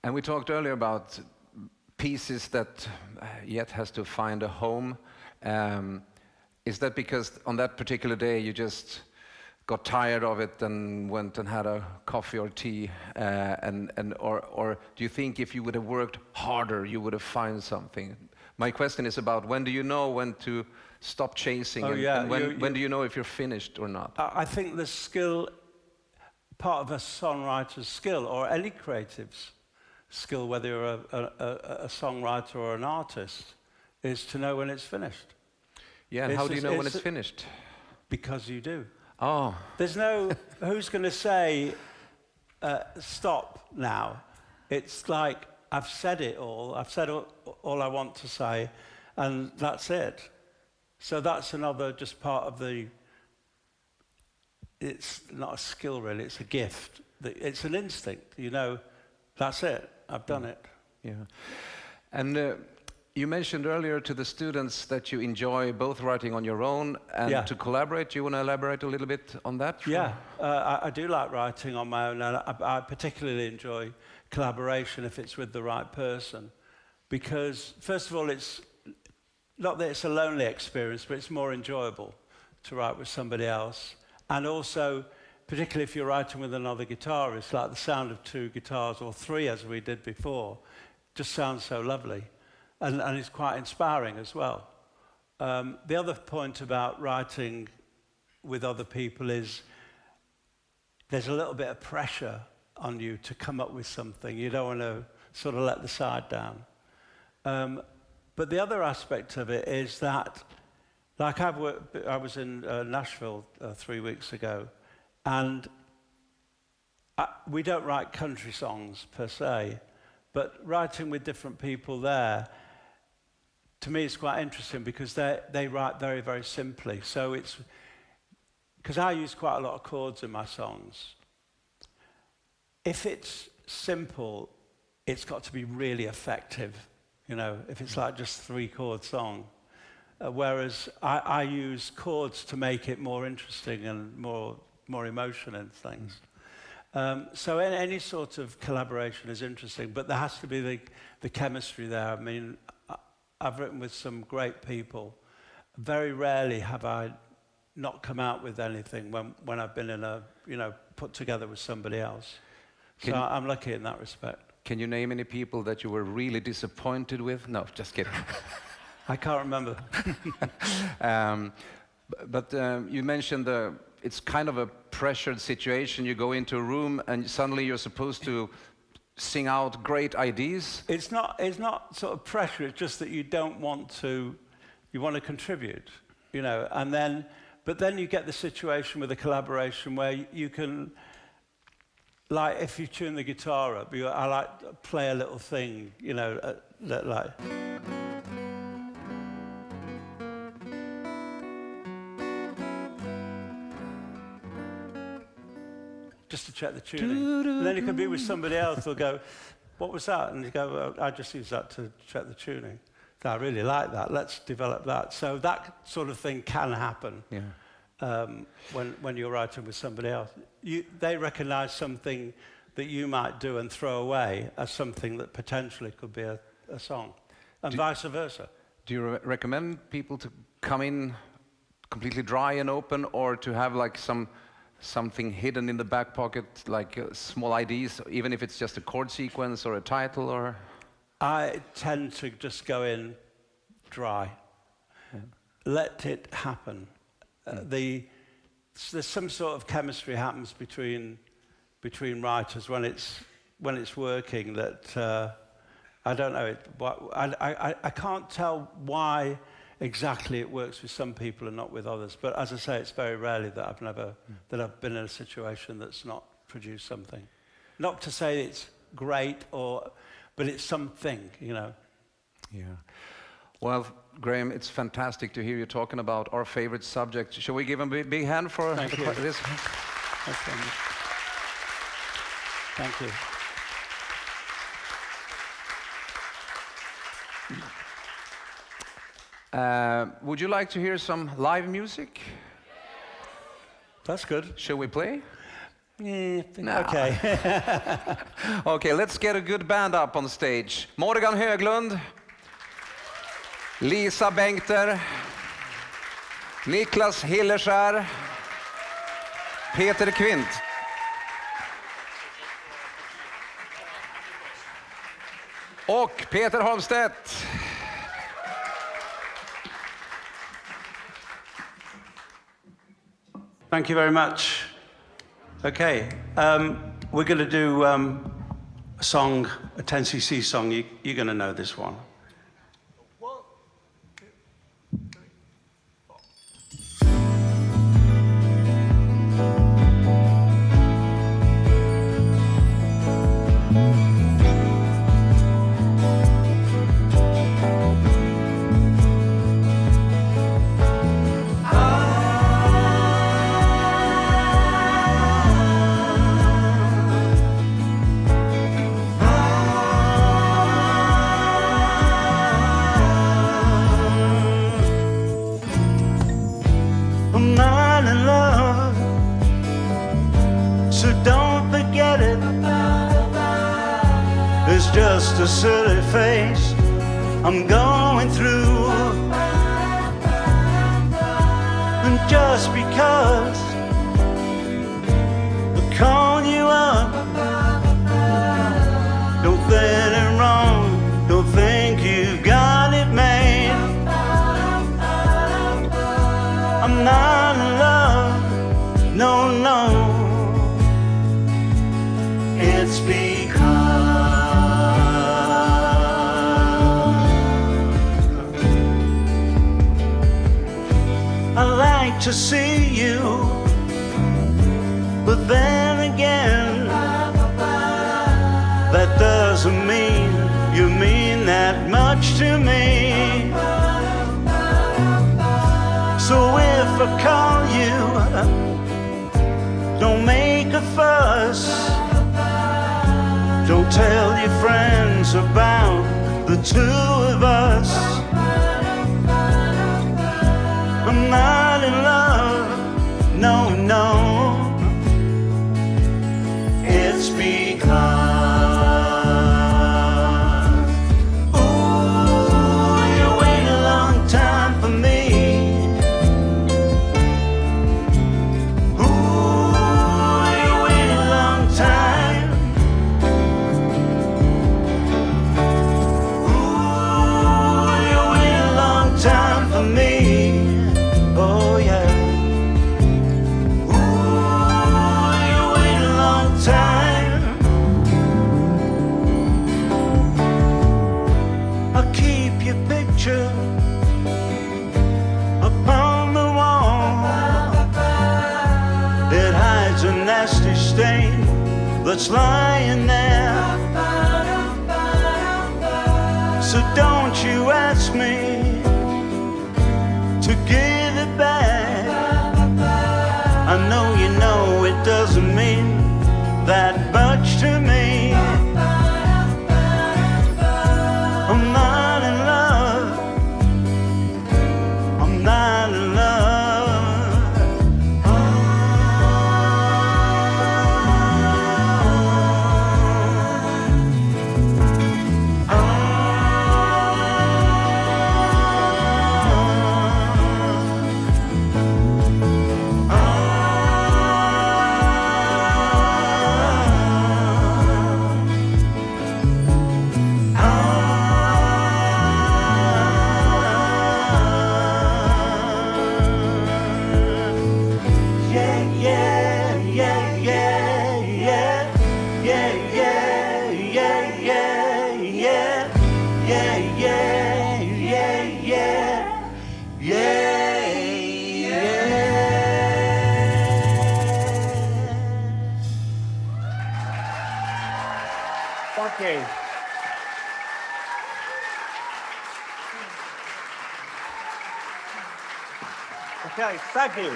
And we talked earlier about pieces that yet has to find a home. Is that because on that particular day you just got tired of it and went and had a coffee or tea, or do you think if you would have worked harder you would have found something? My question is about when do you know when to stop chasing, and when do you know if you're finished or not? I think the skill, part of a songwriter's skill, or any creative's skill, whether you're a songwriter or an artist, is to know when it's finished. Yeah, and how do you know when it's finished? Because you do. Oh. There's no, who's going to say, stop now? It's like, I've said it all. I've said all I want to say, and that's it. So that's another just part of the, it's not a skill really, it's a gift. It's an instinct, you know, that's it. I've done it. Yeah. And you mentioned earlier to the students that you enjoy both writing on your own and to collaborate. Do you want to elaborate a little bit on that? Yeah, I do like writing on my own, and I particularly enjoy collaboration if it's with the right person. Because, first of all, it's not that it's a lonely experience, but it's more enjoyable to write with somebody else. And also, particularly if you're writing with another guitarist, like the sound of two guitars, or three as we did before, just sounds so lovely. And it's quite inspiring as well. The other point about writing with other people is there's a little bit of pressure on you to come up with something. You don't want to sort of let the side down. But the other aspect of it is that, like I was in Nashville 3 weeks ago, and we don't write country songs per se, but writing with different people there, to me, it's quite interesting because they write very, very simply. So it's, because I use quite a lot of chords in my songs. If it's simple, it's got to be really effective, you know, if it's like just 3-chord song. Whereas I use chords to make it more interesting and more emotion and things. So any sort of collaboration is interesting, but there has to be the chemistry there. I mean, I've written with some great people. Very rarely have I not come out with anything when I've been in a, put together with somebody else. So I'm lucky in that respect. Can you name any people that you were really disappointed with? No, just kidding. I can't remember. But you mentioned it's kind of a pressured situation. You go into a room and suddenly you're supposed to sing out great ideas. It's not sort of pressure. It's just that you want to contribute, but then you get the situation with a collaboration where you can, like if you tune the guitar up, I like to play a little thing, that like. Just to check the tuning. And then you can be with somebody else who'll go, what was that? And you go, well, I just use that to check the tuning. So I really like that. Let's develop that. So that sort of thing can happen when you're writing with somebody else. They recognize something that you might do and throw away as something that potentially could be a song, and vice versa. Do you recommend people to come in completely dry and open, or to have like something hidden in the back pocket, like small ideas, even if it's just a chord sequence or a title? Or I tend to just go in dry. Let it happen. There's some sort of chemistry happens between writers when it's working that I don't know. I can't tell why exactly it works with some people and not with others. But as I say, it's very rarely that I've been in a situation that's not produced something. Not to say it's great but it's something, Yeah. Well, Graham, it's fantastic to hear you talking about our favorite subject. Shall we give him a big hand for this? Thank you. Would you like to hear some live music? That's good. Shall we play? Yeah, no. Okay. Okay, let's get a good band up on stage. Morgan Höglund, Lisa Bengter, Niklas Hilleskär, Peter Kvint. Och Peter Holmstedt. Thank you very much. Okay, we're going to do a song, a 10cc song. You're going to know this one. Just a silly face I'm going through, and just because I call you up, don't think it wrong, don't think you got it made. I'm not in love, no, no. It's to see you, but then again, that doesn't mean you mean that much to me. So if I call you, don't make a fuss, don't tell your friends about the two of us. I'm not in love, no, no. It's because, ooh, you wait a long time for me. hides a nasty stain that's lying there. So don't you ask me to give it back. I know you know it doesn't mean that much to me. I'm not in love. I'm not in love. Okay. Okay, thank you.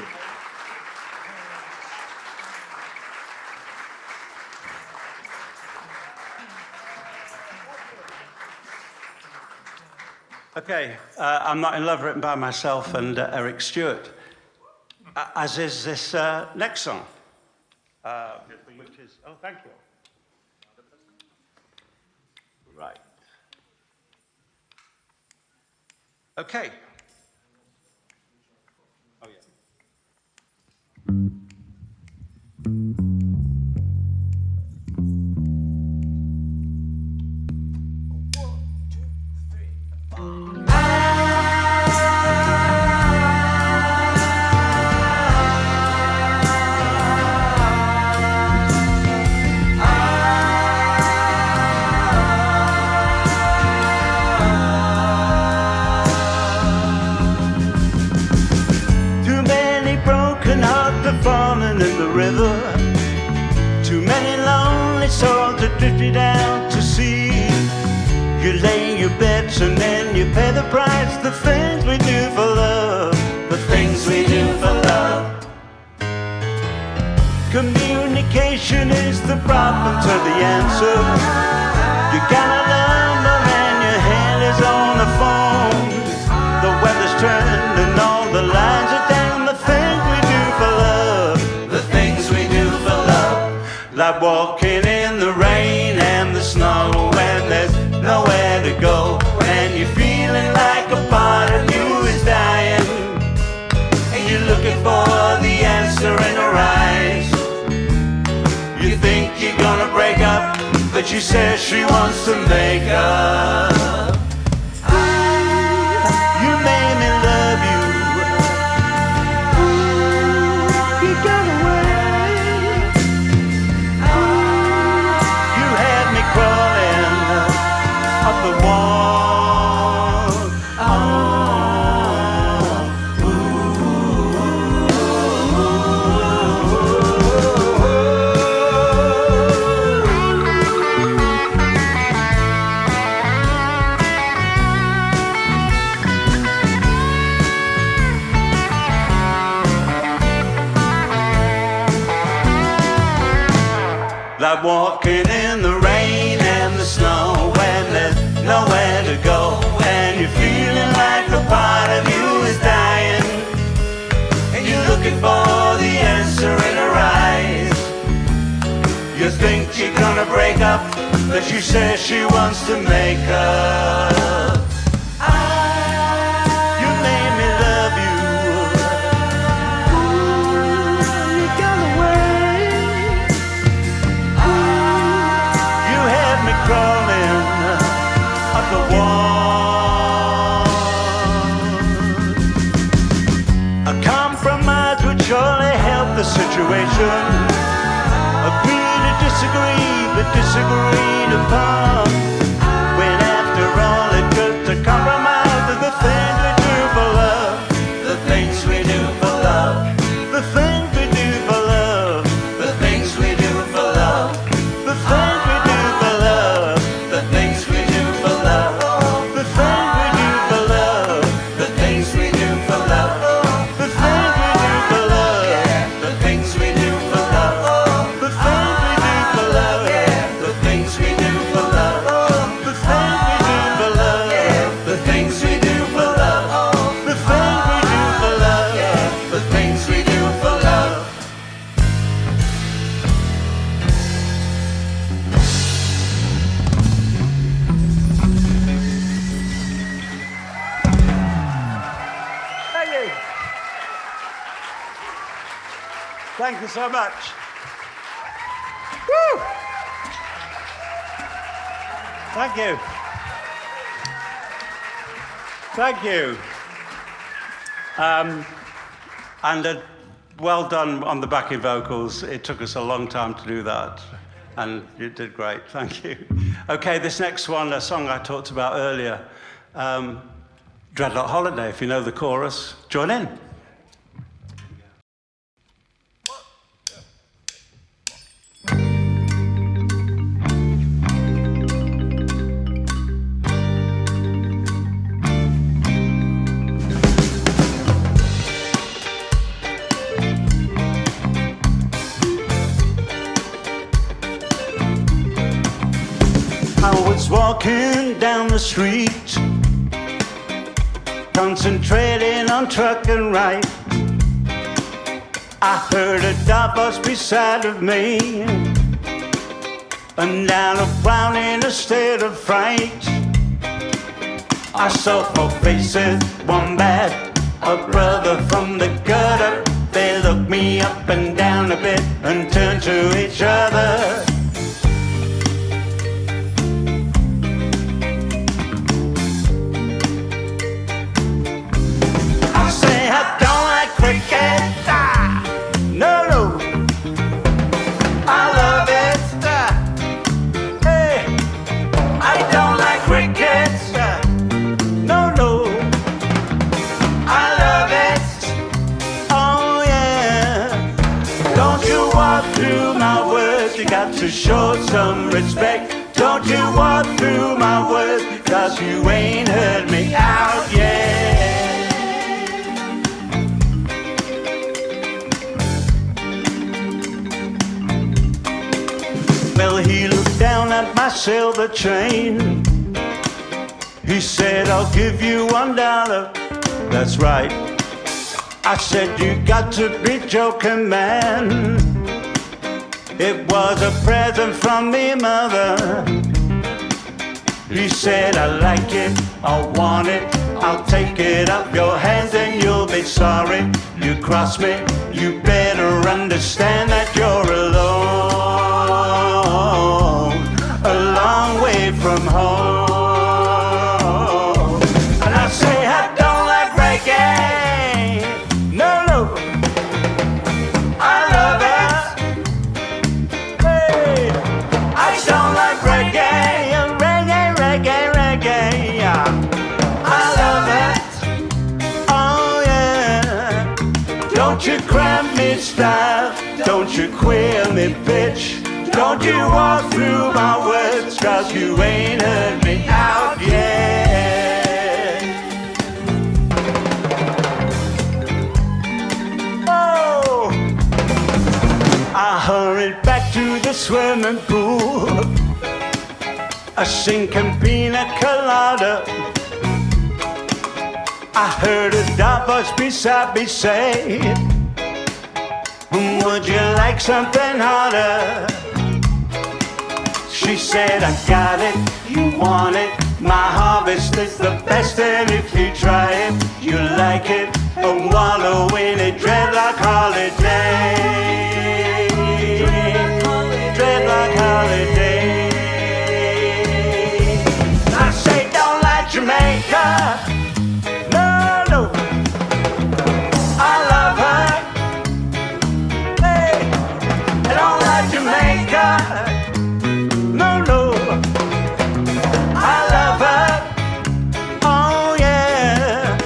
Okay, I'm Not in Love, written by myself and Eric Stewart, as is this next song, which is, oh, thank you. Right. Okay. Oh, yeah. Falling in the river. Too many lonely souls that drifted out to sea. You lay your bets and then you pay the price. The things we do for love, the things we do for love. Communication is the problem to the answer. You got a number and your hand is on the phone. The weather's turned and all the lines are down. The things we do for love, the things we do for love. Like walking in the rain and the snow when there's nowhere to go, and you're feeling like a part of you is dying, and you're looking for the answer in her eyes. You think you're gonna break up, but she says she wants to make up. You made me love you. You got away. You had me crawling up the wall. Like walking in the rain and the snow when there's nowhere to go, and you're feeling like a part of you is dying, and you're looking for the answer in her eyes. You think you're gonna break up, but she says she wants to make up. You made me love you. You got away. You had me crawling up the wall. A compromise would surely help the situation. Agree to disagree, but disagreed upon. When after all it goes to compromise to the things we do for love, the things we do for love, the things we do for love, you so much. Woo! Thank you. Thank you. And well done on the backing vocals. It took us a long time to do that. And you did great, thank you. Okay, this next one, a song I talked about earlier, Dreadlock Holiday, if you know the chorus, join in. Walking down the street, concentrating on truck and right. I heard a dog bus beside of me, and down a clown in a state of fright. I saw four faces, one bad, a brother from the gutter. They looked me up and down a bit and turned to each other. To show some respect, don't you walk through my words, 'cause you ain't heard me out yet. Well, he looked down at my silver chain. He said, I'll give you $1. That's right. I said, you got to be joking, man. It was a present from me mother. He said, I like it, I want it, I'll take it off your hands and you'll be sorry. You cross me, you better understand that you're alone, a long way from home. And I say, I don't like reggae, no, no, I love it. Don't you cramp me style, don't you queer me bitch. Don't you walk through my words, 'cause you ain't heard me out yet. Oh, I hurried back to the swimming pool, a sinking pina colada. I heard a dog bus beside me say, would you like something harder? She said, I got it, you want it, my harvest is the best, and if you try it, you like it, and wallow in a dreadlock holiday. Dreadlock holiday. I say, don't like Jamaica. No, no, I love her, oh yeah.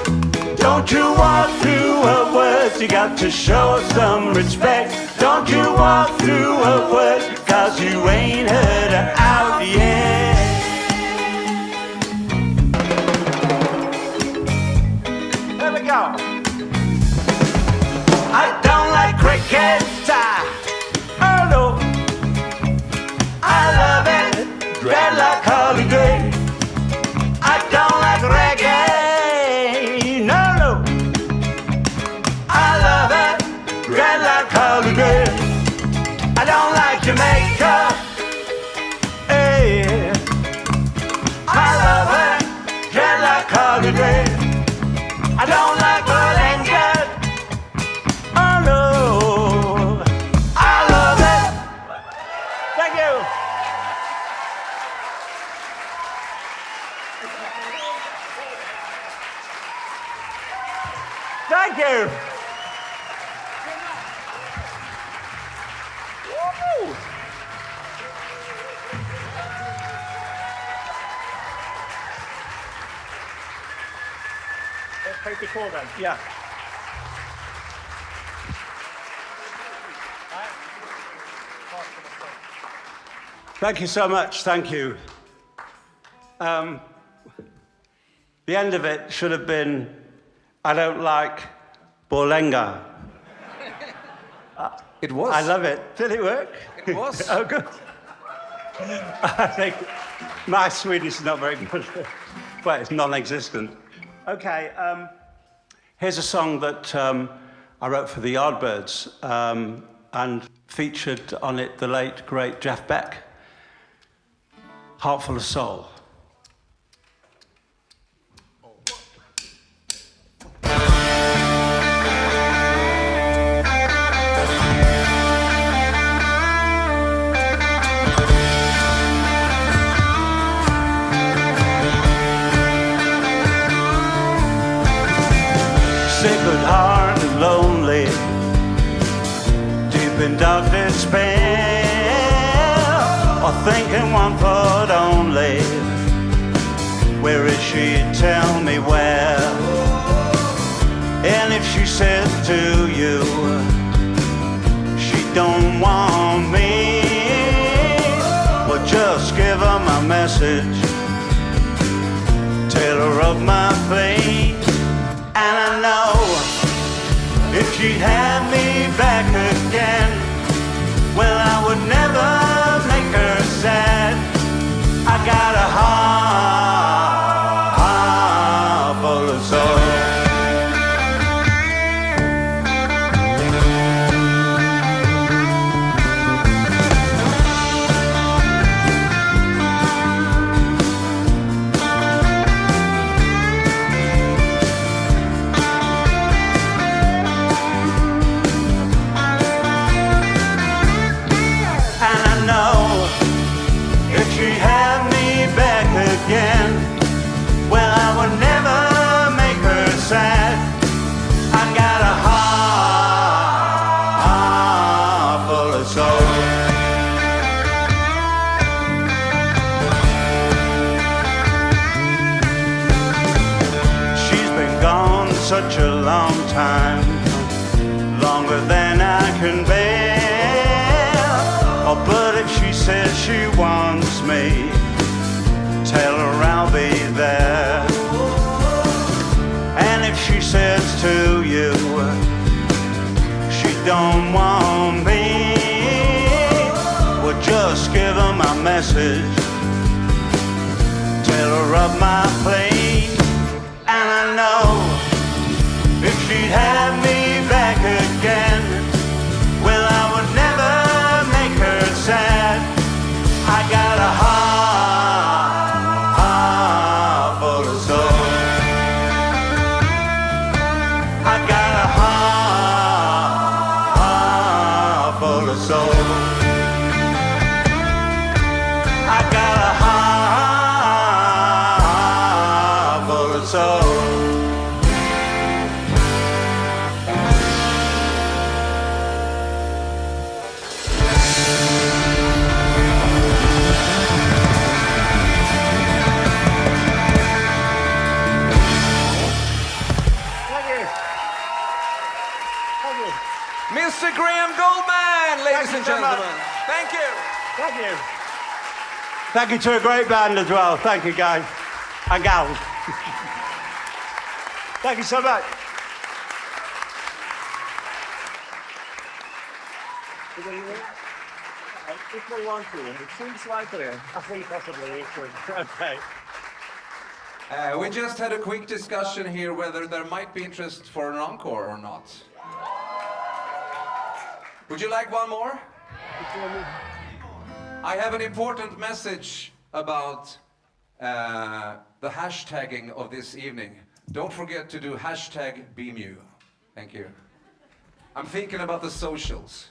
Don't you walk through her words, you got to show some respect. Don't you walk through her words, 'cause you ain't heard her out yet. There we go. I don't like cricket, oh no, I love it, dreadlock holiday. I don't like reggae, no, no, I love it, dreadlock holiday. I don't like Jamaica, hey, I love it, dreadlock holiday. I don't like Borlänge, oh no, Let's take the call then. Yeah. Thank you so much. Thank you. The end of it should have been, I don't like Borlänge. It was. I love it. Did it work? It was. Oh, good. I think my Swedish is not very good. Well, it's non-existent. Okay, here's a song that I wrote for the Yardbirds and featured on it the late, great Jeff Beck. Heart Full of Soul. Sacred heart and lonely, deep in dark despair, or thinking one thought only, where is she? Tell me where. And if she says to you she don't want me, well, just give her my message, tell her of my fate. And I know if she'd have me back again, well, I would never make her sad. I got a heart full of soul. Well, I would never make her sad. I got a heart full of soul. She's been gone such a long time, longer than I can bear. Oh, but if she says she wants me, tell her I'll be there. And if she says to you she don't want me, well, just give her my message, tell her of my plea. And I know if she'd have me back again, well, I would never make her sad. I got a heart full of soul. I got a heart full of soul. I got a heart full of soul. Mr. Graham Gouldman, ladies and gentlemen. Thank you. Thank you. Thank you to a great band as well. Thank you, guys and gals. Thank you so much. If we want to, it seems likely. I think possibly we could. Okay. We just had a quick discussion here whether there might be interest for an encore or not. Would you like one more? I have an important message about the hashtagging of this evening. Don't forget to do hashtag BEMU. Thank you. I'm thinking about the socials.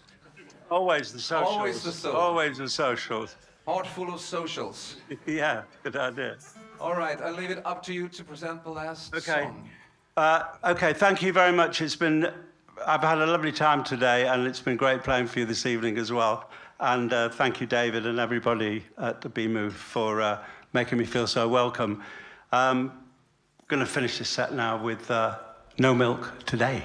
Always the socials. Always the socials. Always the socials. Heart full of socials. Yeah, good idea. All right, I'll leave it up to you to present the last song. Okay, thank you very much. It's been I've had a lovely time today, and it's been great playing for you this evening as well. And thank you, David, and everybody at the BEMU for making me feel so welcome. I'm going to finish this set now with No Milk Today.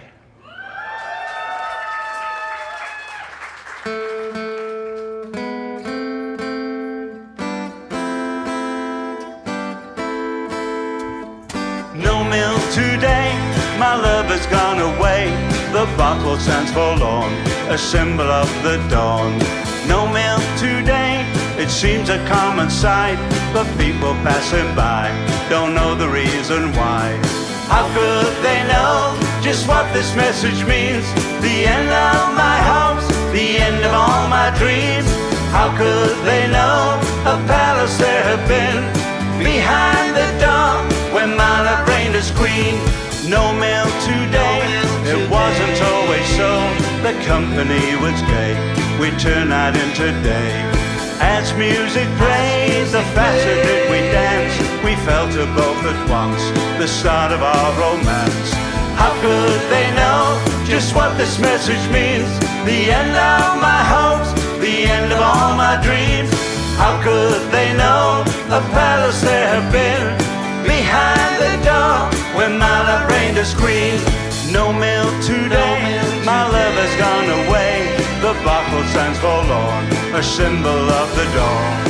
No milk today, my love has gone away. The bottle stands forlorn, a symbol of the dawn. No milk today, it seems a common sight, but people passing by don't know the reason why. How could they know just what this message means? The end of my hopes, the end of all my dreams. How could they know a palace there had been behind the door when my love reigned as queen? No milk today, it wasn't always so. The company was gay, we turned night into day. As music played, the faster did we dance. We felt it both at once, the start of our romance. How could they know just what this message means? The end of my hopes, the end of all my dreams. How could they know a palace there had been behind the door when my love reigned as queen? No milk today, my love has gone away. The bottle stands forlorn, a symbol of the dawn.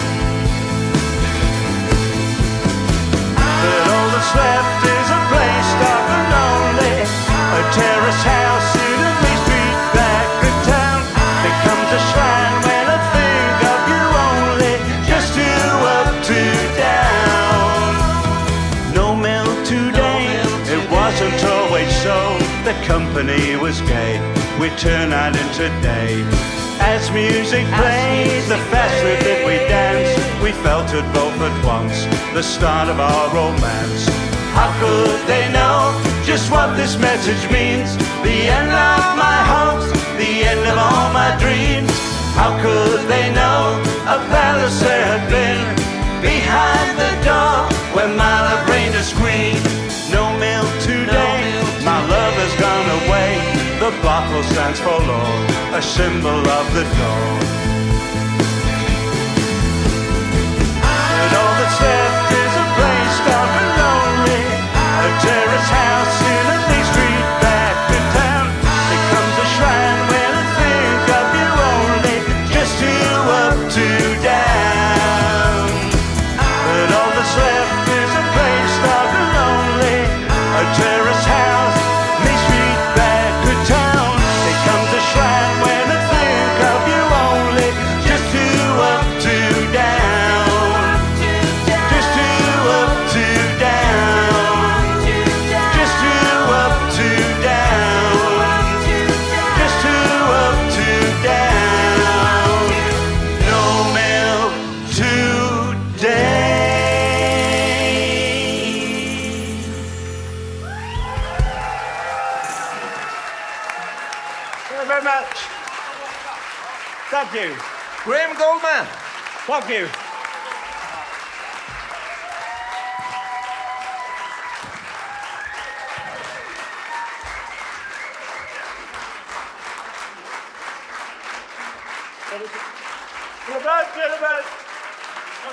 But all that's left is a place dark and lonely, a terrace house in a main street back of town. Becomes a shrine when I think of you only, just two up, two down. No milk today, it wasn't always so. The company was gay, we turned night into day. As music played, the faster did we dance. We felt it both at once, the start of our romance. How could they know just what this message means? The end of my hopes, the end of all my dreams. How could they know a palace there had been behind the door when my love reigned as queen? No milk today, my love has gone away. The bottle stands forlorn, a symbol of the dawn. But all that's left is a place dark and lonely, a terrace house in a main street back of town. Becomes a shrine when I think of you only, just two up, two down. But all that's left is a place dark and lonely, a terrace house, main street back of town. Becomes a shrine when I think of you only, just two up, two down. Just two up, two down. Just two up, two down. Just two up, two down. No milk today. Thank you very much. Thank you. Graham Gouldman. Thank you.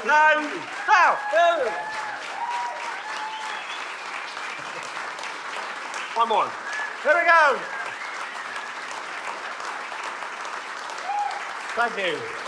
No. Now. One more. Here we go. Thank you.